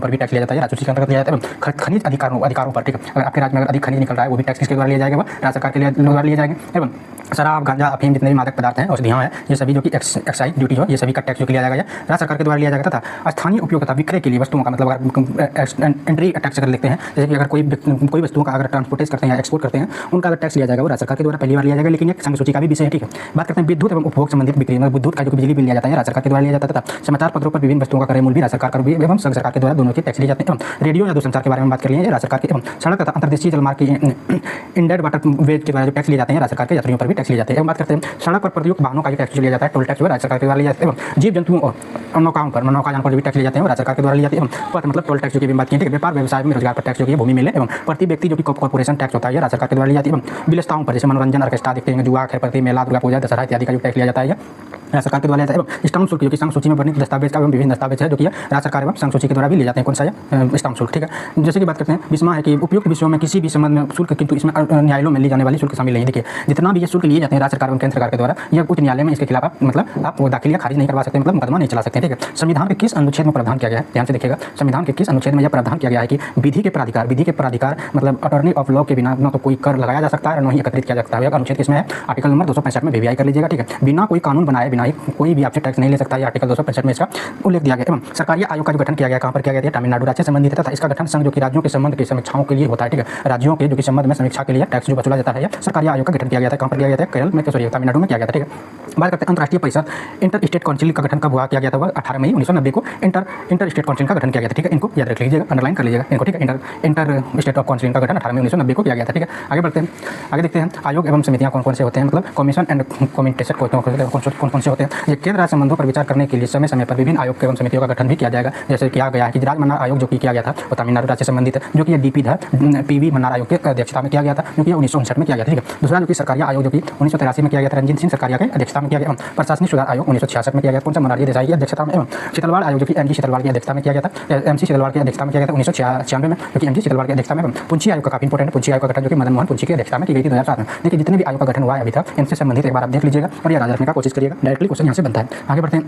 पर भी टैक्स लिया जाता है, राज्य सूची के अंतर्गत लिया जाता है। खनिज अधिकारों पर, ठीक है, अगर आपके राज्य में अगर अधिक खनिज निकल रहा है वो भी टैक्स किसके द्वारा लिया जाएगा, राज्य सरकार के द्वारा लिया जाएगा। एवं शराब, गांजा, अफीम जितने भी मादक पदार्थ हैं, औषधियाँ हैं, ये सभी जो कि एक्साइज ड्यूटी हो, ये सभी का टैक्स जो लिया जाएगा राज्य सरकार के द्वारा लिया जाएगा। तथा स्थानीय उपयोग तथा विक्रय के लिए वस्तुओं का, मतलब अगर एंट्री टैक्स अगर लेते हैं, जैसे कि अगर कोई वस्तुओं का अगर ट्रांसपोर्टेज करते हैं या एक्सपोर्ट करते हैं, उनका अगर टैक्स लिया जाएगा वो राज्य सरकार के द्वारा पहली बार लिया जाएगा, लेकिन ये संघ सूची का भी विषय है। ठीक है, बात करते हैं विद्युत एवं उपभोग संबंधित बिक्री, मतलब विद्युत का जो बिजली बिल लिया जाता है राज्य सरकार के द्वारा लिया जाता है। तथा समाचार पत्रों पर विभिन्न वस्तुओं का क्रय मूल्य भी राज्य सरकार का भी एवं संघ सरकार के द्वारा दोनों के टैक्स लिए जाते हैं। रेडियो या दूरसंचार के बारे में बात कर लिए राज्य सरकार के। एवं सड़क तथा अंतर्देशीय जलमार्ग की इंडेड वाटर वेज के द्वारा जो टैक्स लिए जाते हैं राज्य सरकार के यात्रियों पर भी टैक्स लिए जाते हैं। बात करते हैं सड़क पर प्रयुक्त वाहनों का टैक्स लिया जाता है, टोल टैक्स राज्य सरकार के द्वारा लिया जाता है। एवं जीव जंतुओं और नौकाओं पर, नौकायान पर भी टैक्स लिए जाते हैं राज्य सरकार के द्वारा लिए जाते हैं। पथ मतलब टोल टैक्स जो की बात की, व्यापार व्यवसाय में रोजगार पर टैक्स जो कि भूमि मिले एवं प्रति व्यक्ति जो कि कॉर्पोरेशन टैक्स होता है राज्य सरकार के द्वारा लिया जाती है। एवं विलसताओं पर, जैसे मनोरंजन, ऑर्केस्ट्रा देखते हैं, जुआ, खेल प्रति, मेला, दुर्गा पूजा, दशहरा इत्यादि का जो टैक्स लिया जाता है राज्य सरकार के द्वारा लिया जाता है। एवं स्टाम्प शुल्क जो कि संघ सूची में वर्णित दस्तावेज का एवं विभिन्न दस्तावेज है जो कि राज्य सरकार एवं संघ सूची के द्वारा भी लिए जाते हैं। कौन सा है स्टाम्प शुल्क, ठीक है। जैसे कि बात करते हैं 20वां है कि उपयुक्त विषयों में किसी भी संबंध में शुल्क, किंतु इसमें न्यायालयों में ली जाने वाली शुल्क शामिल नहीं। देखिए जितना भी ये शुल्क लिए जाते हैं राज्य सरकार एवं केंद्र सरकार के द्वारा, यह उच्च न्यायालय में इसके खिलाफ आप दाखिल या खारिज नहीं करवा सकते, मतलब मुकदमा नहीं चला सकते, ठीक है। संविधान के किस अनुच्छेद में प्रावधान किया गया है, ध्यान से देखिएगा, संविधान के किस अनुच्छेद में यह प्रावधान किया गया है कि विधि के प्राधिकार मतलब अटॉर्नी ऑफ लॉ के बिना न तो कोई कर लगाया जा सकता है और न ही एकत्रित किया जा सकता है। अनुच्छेद किसमें है, आर्टिकल नंबर 265 में वीवीआई कर लीजिएगा, ठीक है। बिना कोई कानून बनाए बिना ही कोई भी आपसे टैक्स नहीं ले सकता है, आर्टिकल 265 में इसका उल्लेख दिया गया। एवं सरकारी आयोग का जो गठन किया गया, कहाँ पर किया गया है, तमिलनाडु राज्य से संबंधित है तथा इसका गठन संघ जो कि राज्यों के संबंध की समीक्षाओं के लिए होता है, ठीक है। राज्यों के जो कि संबंध में समीक्षा के लिए टैक्स जो वसूला जाता है, सरकारी आयोग का गठन किया गया था। कहाँ पर किया गया था, केरल में, सॉरी तमिलनाडु में किया गया था, ठीक है। बात करते हैं अंतर्राष्ट्रीय परिषद इंटर स्टेट काउंसिल का गठन कब हुआ, किया गया था, 18 मई 1990 को इंटर स्टेट काउंसिल का गठन किया गया था, ठीक है। इनको याद रख लीजिएगा, अंडरलाइन कर लीजिएगा इनको, ठीक है। इंटर स्टेट ऑफ काउंसिल का गठन 18 मई 1990 को किया गया था, ठीक है। आगे बढ़ते हैं, आगे देखते हैं आयोग एवं समितियां कौन कौन से होते हैं, मतलब कमीशन एंड कमेंटेशन कौन कौन से होते हैं। ये केंद्र राज्य संबंधों पर विचार करने के लिए समय समय पर विभिन्न आयोग एवं समितियों का गठन भी किया जाएगा। जैसे किया गया है कि राजमन्ना आयोग जो कि किया गया था वो तमिलनाडु राज्य से संबंधित है, जो कि डीपी था पीवी मन्नार आयोग की अध्यक्षता में किया गया था, जो कि 1959 में किया गया था, ठीक है। दूसरा जो कि सरकारी आयोग जो कि 1983 में किया गया था, रंजीत सिंह सरकारिया की अध्यक्षता में किया गया। प्रशासनिक सुधार आयोग 1966 में किया गया, कौन सा, मोरारजी देसाई की अध्यक्षता में। एवं शीतलवाड़ आयोग जो कि एमजी शीतलवाड़ की अध्यक्षता में किया गया था, एमसी शीतलवाड़ की अध्यक्षता में किया गया था 1996 में, जो कि एमजी शीतलवाड़ की अध्यक्षता में। पुंछी आयोग का काफी इंपॉर्टेंट, पुंछी आयोग का गठन जो कि मदन मोहन पुंछी की अध्यक्षता में की गई थी 2007 में। देखिए जितने भी आयोग का गठन हुआ है अभी तक, इनसे संबंधित एक बार आप देख लीजिएगा और याद रखने का कोशिश करिएगा, डायरेक्टली क्वेश्चन यहाँ से बनता है। आगे बढ़ते हैं,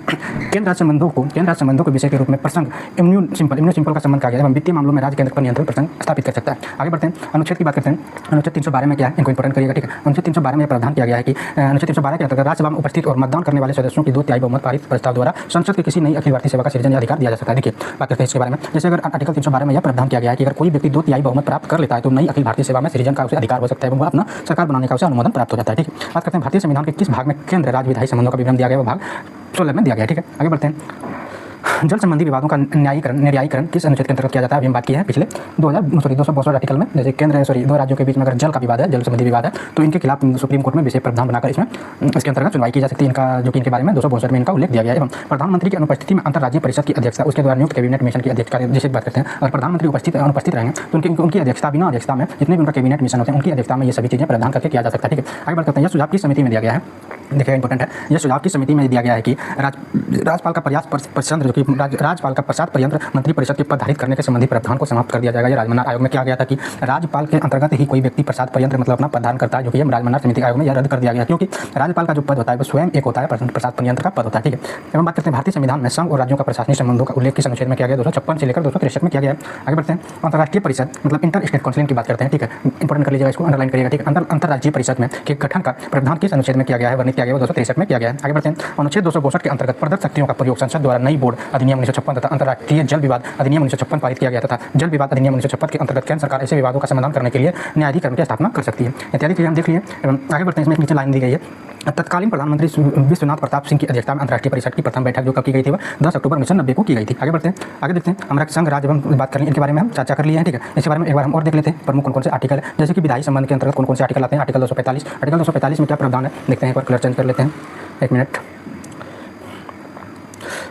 केंद्र राज्य संबंधों को विषय के रूप में प्रसंग इम्यून सिंपल का संबंध किया गया है। वित्तीय मामलों में राज्य केंद्र पर नियंत्रण प्रसंग स्थापित कर सकता है। आगे बढ़ते हैं, अनुच्छेद की बात करते हैं। अनुच्छेद 312 में क्या है, इनको इंपॉर्टेंट करिएगा, ठीक है। अनुच्छेद 312 में प्रावधान किया गया है कि अनुच्छेद 312 के अंतर्गत राज्यसभा में उपस्थित और मतदान करने वाले सदस्यों की 2/3 बहुमत पारित प्रस्ताव द्वारा संसद के किसी नई अखिल भारतीय सेवा का सृजन या अधिकार दिया जा सकता है। देखिए बात करते हैं इसके बारे में। जैसे अगर आर्टिकल 312 में यह प्रावधान किया गया है कि अगर कोई व्यक्ति 2/3 बहुमत प्राप्त कर लेता है तो नई अखिल भारतीय सेवा में सृजन का उसे अधिकार हो सकता है एवं अपना सरकार बनाने का उसे अनुमोदन प्राप्त हो जाता है, ठीक है। बात करते हैं भारतीय संविधान के किस भाग में केंद्र राज्य विधायी संबंधों का विवरण दिया गया है, वो भाग 16 में दिया गया है, ठीक है। आगे बढ़ते हैं, जल संबंधी विवादों का न्यायीकरण किस अनुच्छेद के अंतर्गत किया जाता है, अभी हम बात की है पिछले 262 आर्टिकल में। जैसे दो राज्यों के बीच में अगर जल का विवाद है, जल संबंधी विवाद है, तो इनके खिलाफ सुप्रीम कोर्ट में विशेष प्रावधान बनाकर इसके अंतर्गत सुनवाई की जा सकती है। इनका जो कि इनके बारे में 262 में इनका उल्लेख दिया गया है। एवं प्रधानमंत्री की अनुपस्थिति में अंतर्राज्यीय परिषद की अध्यक्षता उसके द्वारा नियुक्त कैबिनेट मिशन की अध्यक्षता जैसे बात करते हैं, अगर प्रधानमंत्री अनुपस्थित रहेंगे तो उनकी अध्यक्षता बिना अध्यक्षता में जितने भी उनका कैबिनेट मिशन होते हैं उनकी अध्यक्षता में ये सभी चीजें प्रावधान करके किया जा सकता है, ठीक है। आगे बात करते हैं, यह सुझाव की समिति में दिया गया है, देखिए इंपॉर्टेंट है। यह सुझाव की समिति में दिया गया है कि राज्यपाल का राज्यपाल का पश्चात पर्यंत मंत्री परिषद के पद धारित करने के संबंधी प्रावधान को समाप्त कर दिया जाएगा। ये राजमन्ना आयोग में क्या गया था कि राज्यपाल के अंतर्गत ही कोई व्यक्ति पश्चात पर्यंत मतलब अपना पद धारण करता है, जो कि राजमन्ना समिति आयोग में यह रद्द कर दिया गया, क्योंकि राज्यपाल का जो पद होता है वो स्वयं एक होता है, पश्चात पर्यंत का पद होता है, ठीक है। एवं बात करते हैं भारतीय संविधान में संघ और राज्यों का प्रशासनिक संबंधों का उल्लेख किस अनुच्छेद में किया गया, 256 से लेकर 263 में किया गया है। आगे बढ़ते हैं, अंतर्राष्ट्रीय परिषद मतलब इंटर स्टेट काउंसिल की बात करते हैं, ठीक है। इंपॉर्टेंट कर लीजिएगा, इसको अंडरलाइन करिएगा, ठीक है। अंतर्राज्यीय परिषद में के गठन का प्रावधान किस अनुच्छेद में किया गया है, वर्णित किया गया है, 263 में किया गया है। आगे बढ़ते हैं, अनुच्छेद 262 के अंतर्गत प्रदत्त शक्तियों का प्रयोग संसद द्वारा नई बोर्ड अधिनियम 1956 तथा अंतर्राष्ट्रीय जल विवाद अधिनियम 1956 पारित किया गया तथा जल विवाद अधिनियम 1956 के अंतर्गत केंद्र सरकार ऐसे विवादों का समाधान करने के लिए न्यायाधिकरण की स्थापना कर सकती है। इत्यादि चीजें हम देख लिए। एवं आगे बढ़ते हैं, इसमें नीचे लाइन दी गई है, तत्कालीन प्रधानमंत्री विश्वनाथ प्रताप सिंह की अध्यक्षता में अंतर्राष्ट्रीय परिषद की प्रथम बैठक जो कब की गई थी, वह 10 अक्टूबर 1990 को की गई थी। आगे बढ़ते हैं, आगे देखते हैं, हमारा संघ राज्य एवं बात करें, इनके बारे में हम चर्चा कर लिए हैं, ठीक है। इसके बारे में एक बार हम और देख लेते हैं, प्रमुख कौन कौन से आर्टिकल है, जैसे कि विधायी संबंध के अंतर्गत कौन कौन से आर्टिकल आते हैं। आर्टिकल 245 में क्या प्रावधान है, देखते हैं, एक बार कलर चेंज कर लेते हैं, एक मिनट।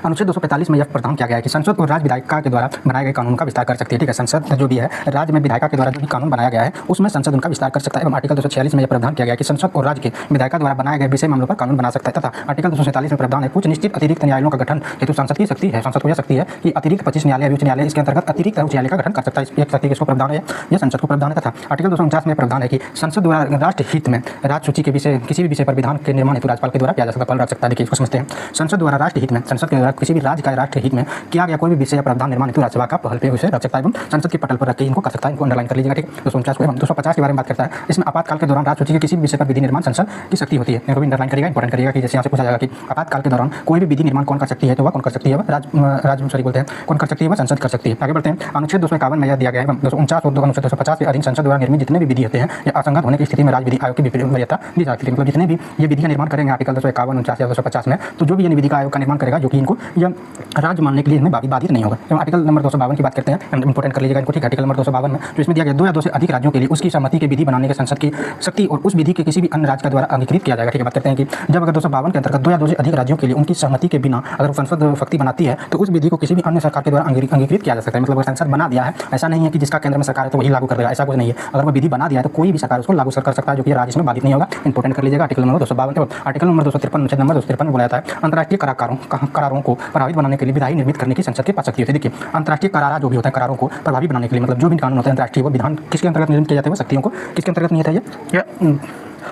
अनुच्छेद 245 में यह प्रावधान किया गया है कि संसद और राज्य विधायिका के द्वारा बनाए गए कानून का विस्तार कर सकती है, ठीक है। संसद जो भी है, राज्य में विधायिका के द्वारा जो भी कानून बनाया गया है उसमें संसद उनका विस्तार कर सकता है। एवं आर्टिकल 246 में यह प्रावधान किया गया है कि संसद और राज्य के विधायिका द्वारा बनाए गए विषय मामलों पर कानून बना सकता है। तथा आर्टिकल 247 में प्रावधान है कुछ निश्चित अतिरिक्त न्यायालयों का गठन हेतु संसद की शक्ति है, संसद को यह शक्ति है कि अतिरिक्त 25 न्यायालय उच्च न्यायालय इसके अंतर्गत अतिरिक्त उच्च न्यायालय का गठन कर सकता है। एक शक्ति किसको प्रावधान है, यह संसद को प्रावधान है। तथा आर्टिकल 249 में प्रावधान है कि संसद द्वारा राष्ट्र हित में राज्य सूची के विषय किसी भी विषय पर विधान के निर्माण हेतु राज्यपाल के द्वारा किया जा सकता है, रख सकता है। देखिए इसको समझते हैं, संसद द्वारा राष्ट्र हित में, संसद के द्वारा किसी भी राज्य का राष्ट्र हित में किया गया कोई भी विषय या प्रावधान निर्माण हेतु राज्यसभा का पहल पे उसे रख सकता है एवं संसद के पटल पर रख के इनको कर सकता है। इनको अंडरलाइन कर लीजिएगा, ठीक है। 249 को एवं 250 के बारे में बात करता है, इसमें आपातकाल के दौरान राज्य सूची के किसी भी विषय पर विधि निर्माण संसद की शक्ति होती है। इनको भी अंडरलाइन करिएगा, इंपॉर्टेंट करिएगा कि जैसे यहाँ से पूछा जाएगा कि आपातकाल के दौरान कोई भी विधि निर्माण कौन कर सकती है, तो वह कौन कर सकती है, कौन कर सकती है, वह संसद कर सकती है। आगे बढ़ते हैं, अनुच्छेद 251 में यह दिया गया है 249 और अनुच्छेद 250 के अधीन संसद द्वारा निर्मित जितने भी विधि होते हैं या असंगत होने की स्थिति में राज्य विधि आयोग की वरीयता दी जाती है। मतलब जितने भी ये विधि का निर्माण करेंगे आर्टिकल 251, 49 या 250 में, तो जो भी ये विधि का आयोग का निर्माण करेगा जो कि इनको को यह राज्य मानने के लिए इनमें बाधित नहीं होगा। एवं आर्टिकल नंबर 252 की बात करते हैं, इंपोर्टेंट कर लीजिएगा इनको, ठीक है। आर्टिकल नंबर 252 में जो इसमें दिया गया 2 या 2 से अधिक राज्यों के लिए उसकी सहमति के विधि बनाने के संसद की शक्ति और उस विधि के किसी भी अन्य राज्य के द्वारा अंगीकृत किया जाएगा, ठीक है। बात करते हैं कि जब अगर 252 के अंतर्गत 2 या 2 से अधिक राज्यों के लिए उनकी सहमति के बिना अगर संसद शक्ति बनाती है तो उस विधि को किसी भी अन्य सरकार के द्वारा अंगीकृत किया जा सकता है। मतलब अगर संसद बना दिया है, ऐसा नहीं है कि जिसका केंद्र में सरकार है तो वही लागू कर देगा, ऐसा कुछ नहीं है। अगर वो विधि बना दिया है तो कोई भी सरकार उसको लागू कर सकता है, जो कि राज्य इसमें बाधित नहीं होगा। इंपोर्टेंट कर लीजिएगा आर्टिकल नंबर 252। आर्टिकल नंबर 253 अनुच्छेद नंबर 253 में बोला जाता है अंतर्राष्ट्रीय करारों को प्रभावित बनाने के लिए विधायी निर्मित करने की संसद के पास शक्ति होती है। देखिए अंतर्राष्ट्रीय करार जो भी होता है, करारों को प्रभावी बनाने के लिए मतलब जो भी कानून होता है अंतर्राष्ट्रीय, वो विधान किसके अंतर्गत निर्मित किए जाते हैं, वो शक्तियों को किसके अंतर्गत नहीं है ये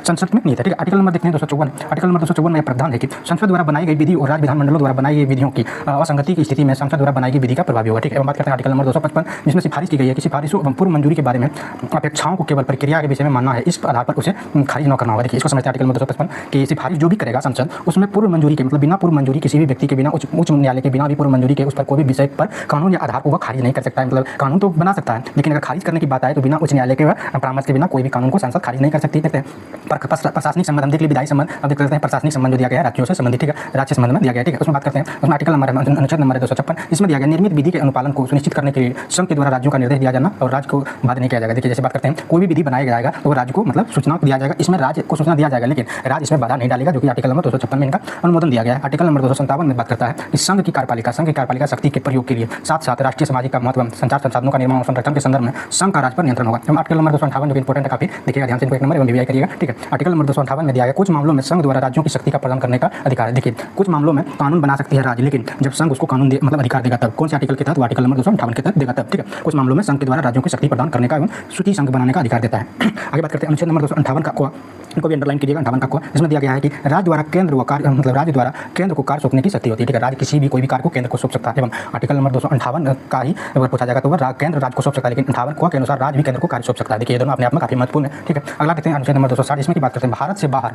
संसद में नहीं था, ठीक है। आर्टिकल नंबर देखते हैं 254। आर्टिकल नंबर 254 में प्रावधान है कि संसद द्वारा बनाई गई विधि और राज्य विधानमंडलों द्वारा बनाई गई विधियों की असंगति की स्थिति में संसद द्वारा बनाई गई विधि का प्रभावी होगा, ठीक है। बात करते हैं आर्टिकल नंबर 255 जिसमें सिफारिश की गई है कि सिफारिशों एवं पूर्व मंजूरी के बारे में अपेक्षाओं को केवल प्रक्रिया के विषय में मानना है, इस आधार पर उसे खारिज न करना होगा। देखिए इसको समझते हैं आर्टिकल नंबर 255 कि सिफारिश जो भी करेगा संसद उसमें पूर्व मंजूरी के मतलब बिना पूर्व मंजूरी किसी भी व्यक्ति के बिना उच्च न्यायालय के बिना भी पूर्व मंजूरी के उस पर कोई भी विषय पर कानून या आधार को वह खारिज नहीं कर सकता है। मतलब कानून तो बना सकता है लेकिन अगर खारिज करने की बात आए तो बिना उच्च न्यायालय के परामर्श के बिना कोई भी कानून को संसद खारिज नहीं कर सकती। देखते हैं प्रशासनिक संबंध, हम देख लिए विधायी संबंध, अब देख लेते हैं प्रशासनिक संबंध जो दिया गया है राज्यों से संबंधित, ठीक है। राज्य संबंध में दिया गया, ठीक है। उसमें बात करते हैं उसमें आर्टिकल नंबर अनुच्छेद नंबर 256 इसमें दिया गया निर्मित विधि के अनुपालन को सुनिश्चित करने के लिए संघ के द्वारा राज्यों का निर्देश दिया जाना और राज्य को बाध्य नहीं किया जाएगा। देखिए जैसे बात करते हैं कोई भी विधि बनाया जाएगा तो राज्य को मतलब सूचना दिया जाएगा, इसमें राज्य को सूचना दिया जाएगा लेकिन राज्य इसमें बाधा नहीं डालेगा, जो कि आर्टिकल नंबर 256 में इनका अनुमोदन दिया गया है। आर्टिकल नंबर 257 में बात करता है कि संघ की कार्यपालिका शक्ति के प्रयोग के लिए साथ साथ राष्ट्रीय सामाजिक महत्व संचार संसाधनों का निर्माण और संरक्षण के संदर्भ में संघ का राज्य पर नियंत्रण होगा। आर्टिकल नंबर 258 जो इंपोर्टेंट है काफी, देखिएगा ध्यान से इनको एक नंबर एवं वीवीआई करिएगा, ठीक है। आर्टिकल नंबर 258 में दिया गया कुछ मामलों में संघ द्वारा राज्यों की शक्ति का प्रदान करने का अधिकार है। देखिए कुछ मामलों में कानून बना सकती है राज्य, लेकिन जब संघ उसको कानून मतलब अधिकार देगा तब कौन से आर्टिकल के तहत, आर्टिकल नंबर 258 के तहत देगा तब, ठीक है। कुछ मामलों में संघ के द्वारा राज्यों की शक्ति प्रदान करने का एवं सूची संघ बनाने का अधिकार देता है। आगे बात करते हैं अनुच्छेद नंबर 258 का कोआ, इनको भी अंडरलाइन कीजिएगा 58 का कोआ। इसमें दिया गया है कि राज्य द्वारा केंद्र व कार्य मतलब राज्य द्वारा केंद्र को कार्य सौंपने की शक्ति होती है, ठीक है। राज्य किसी भी कोई भी कार्य को केंद्र को सौंप सकता है एवं आर्टिकल नंबर 258 का ही अगर पूछा जाएगा तो वह केंद्र राज्य को सौंप सकता है, लेकिन 58 कोआ के अनुसार राज्य भी केंद्र को कार्य सौंप सकता है। देखिए ये दोनों अपने आप में काफी महत्वपूर्ण है, ठीक है। अगला देखते हैं अनुच्छेद नंबर 260 इसमें की बात करते हैं भारत से बाहर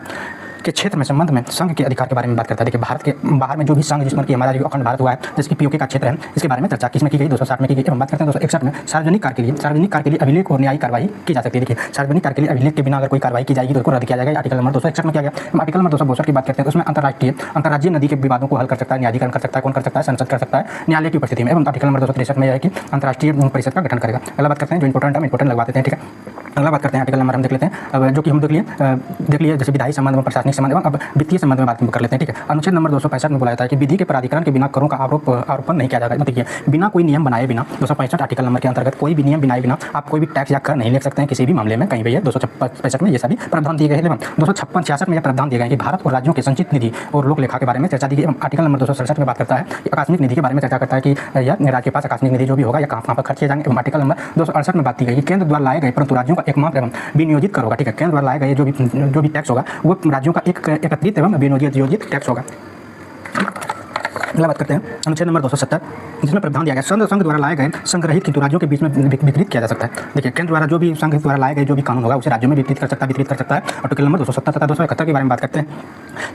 के क्षेत्र में संबंध में संघ के अधिकार के बारे में बात करता है। देखिए भारत के बाहर में जो भी संघ जिसमें कि हमारा जो अखंड भारत हुआ है जैसे कि पीओके का क्षेत्र है, इसके बारे में चर्चा किसमें की गई 260 में की गई। हम बात करते हैं 261 में सार्वजनिक कार्य के लिए अभिलेख और न्यायिक कार्रवाई की जा सकती है। देखिए सार्वजनिक कार्य के लिए अभिलेख के बिना अगर कोई कार्रवाई की जाएगी तो उसको रद्द किया जाएगा, आर्टिकल नंबर 261 में किया गया। हम आर्टिकल नंबर 262 की बात करते हैं तो उसमें अंतर्राज्यीय नदी के विवादों को हल कर सकता है, न्यायाधिकरण कर सकता है, कौन कर सकता है, संसद कर सकता है न्यायालय की उपस्थिति में। एवं आर्टिकल नंबर 263 में यह है कि अंतर्राष्ट्रीय परिषद का गठन करेगा। अगला बात करते हैं जो इंपोर्टेंट है इंपोर्टेंट लगवा देते हैं, ठीक है। अगला बात करते हैं आर्टिकल नंबर हम देख लेते हैं अब जो कि हम देख लिए जैसे विधायी संबंध में, प्रशासनिक संबंध में, अब वित्तीय संबंध में बात कर लेते हैं, ठीक है। अनुच्छेद नंबर 265 में बोला जाता है कि विधि के प्राधिकरण के बिना करों का आरोपण नहीं किया जाएगा। देखिए बिना कोई नियम बनाए बिना 265 आर्टिकल नंबर के अंतर्गत कोई भी नियम बनाए बिना आप कोई भी टैक्स या कर नहीं ले सकते हैं किसी भी मामले में कहीं भी। 265 में ये सभी प्रावधान दिए गए हैं। 256 में यह प्रावधान दिए गए हैं कि भारत और राज्यों के संचित निधि और लोक लेखा के बारे में चर्चा दी गई। आर्टिकल नंबर 267 में बात करता है कि आकस्मिक निधि के बारे में चर्चा करता है कि यह राज्य के पास आकस्मिक निधि जो भी होगा या कहाँ पर खर्च किए जाएंगे। आर्टिकल नंबर 268 में बात की गई कि केंद्र द्वारा लाए गए परंतु राज्यों का एकमात्र एवं विनियोजित कर होगा, ठीक है। केंद्र द्वारा लाए गए जो भी टैक्स होगा वो राज्यों का एकत्रित एवं विनियोजित टैक्स होगा। अगला बात करते हैं अनुच्छेद नंबर 270 जिसमें प्रावधान दिया गया संघ द्वारा लाए गए संग्रहित किंतु राज्यों के बीच में वितरित किया जा सकता है। देखिए केंद्र द्वारा जो भी संघ द्वारा लाए गए जो भी कानून होगा उसे राज्यों में वितरित कर सकता है। आर्टिकल नंबर 270 तथा 271 के बारे में बात करते हैं।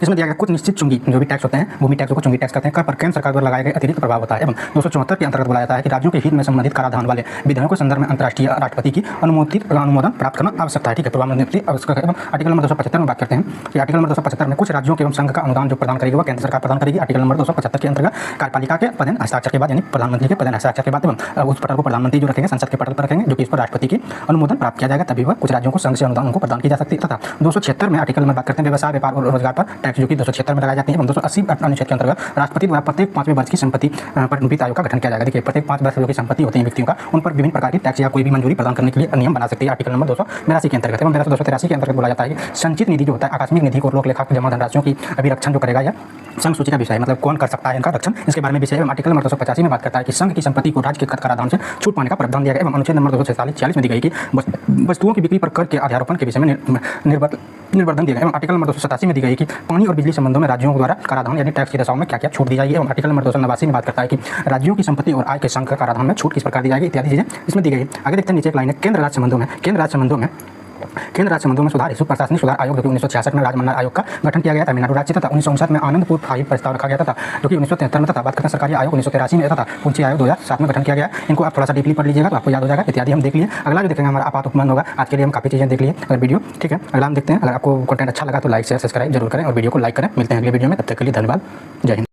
इसमें दिया गया कुछ निश्चित चुंगी जो भी टैक्स होते हैं भूमि टैक्स को चुंगी टैक्स कहते हैं कर पर केंद्र सरकार द्वारा लगाए गए अतिरिक्त प्रभाव होता है। एवं 274 के अंतर्गत बोला जाता है कि राज्यों के हित में संबंधित कराधान वाले विधायकों के संदर्भ में अंतर्राष्ट्रीय राष्ट्रपति की अनुमोदन प्राप्त करना आवश्यकता है, ठीक है। प्रधानमंत्री आवश्यक है। आर्टिकल नंबर 275 में बात करते हैं कि आर्टिकल नंबर 275 में कुछ राज्यों के एवं संघ का अनुदान जो प्रदान करेगी वह केंद्र सरकार प्रदान करेगी। आर्टिकल नंबर 275 के अंतर्गत कार्यपालिका के पदेन हस्ताक्षर के बाद यानी प्रधानमंत्री के पदेन हस्ताक्षर के बाद एवं उस पटल को प्रधानमंत्री जो रखेंगे संसद के पटल पर रखेंगे जो कि इस पर राष्ट्रपति की अनुमोदन प्राप्त किया जाएगा तभी वह कुछ राज्यों को संघ से अनुदान उनको प्रदान की जा सकती है। तथा 276 में आर्टिकल में बात करते हैं व्यवसाय व्यापार और रोजगार पर टैक्स जो कि 276 में लगाए जाते हैं। 280 अनुच्छेद के अंतर्गत राष्ट्रपति द्वारा प्रत्येक 5वें वर्ष की संपत्ति पर वित्त आयोग का गठन किया जाएगा। देखिए प्रत्येक 5 वर्ष की संपत्ति होती है व्यक्तियों का उन पर विभिन्न प्रकार की टैक्स या कोई भी मंजूरी प्रदान करने के लिए नियम बना सकती है। आर्टिकल नंबर 282 के अंतर्गत एवं 283 के अंतर्गत बोला जाता है कि संचित निधि जो होता है आकस्मिक निधि को लोक लेखा जमा धनराशियों की अभिरक्षण जो करेगा या संघ सूची का विषय मतलब कौन कर सकता है इनका रक्षण इसके बारे में विषय एवं आर्टिकल नंबर 285 में बात करता है कि संघ की संपत्ति को राज्य के कराधान से छूट पाने का प्रावधान दिया गया। एवं अनुच्छेद नंबर 246 में दी गई कि वस्तुओं की बिक्री पर कर के अध्यारोपण के विषय में निर्वर्धन दिया गया। एवं आर्टिकल नंबर 287 में दी गई कि पानी और बिजली संबंधों में राज्यों द्वारा कराधान यानी टैक्स की दशाओं में क्या क्या छूट दी जाएगी। एवं आर्टिकल नंबर 289 में बात करता है कि राज्यों की संपत्ति और आय के संघ का कराधान में छूट किस प्रकार दी जाएगी इत्यादि चीजें इसमें दी गई। आगे देखते हैं नीचे एक लाइन है केंद्र राज्य संबंधों में सुधार हेतु प्रशासनिक सुधार आयोग जो कि 1966 में राजमंडल आयोग का गठन किया गया तमिलनाडु राज्य तथा 1959 में आनंदपुर फाइव प्रस्ताव रखा गया था जो कि 1973 में तथा बात करते हैं सरकारी आयोग 1983 में तथा पूंची आयोग 2007 में गठन किया गया। इनको आप थोड़ा सा डीपली पढ़ लीजिएगा तो आपको याद हो जाएगा इत्यादि हम देख लिए। अगला जो देखेंगे हमारा आपात उपबंध होगा। आज के लिए हम काफी चीजें देख लिए अगर वीडियो ठीक है। अगला हम देखते हैं अगर आपको कंटेंट अच्छा लगा तो लाइक शेयर सब्सक्राइब जरूर करें और वीडियो को लाइक करें। मिलते हैं अगले वीडियो में, तब तक के लिए धन्यवाद। जय हिंद।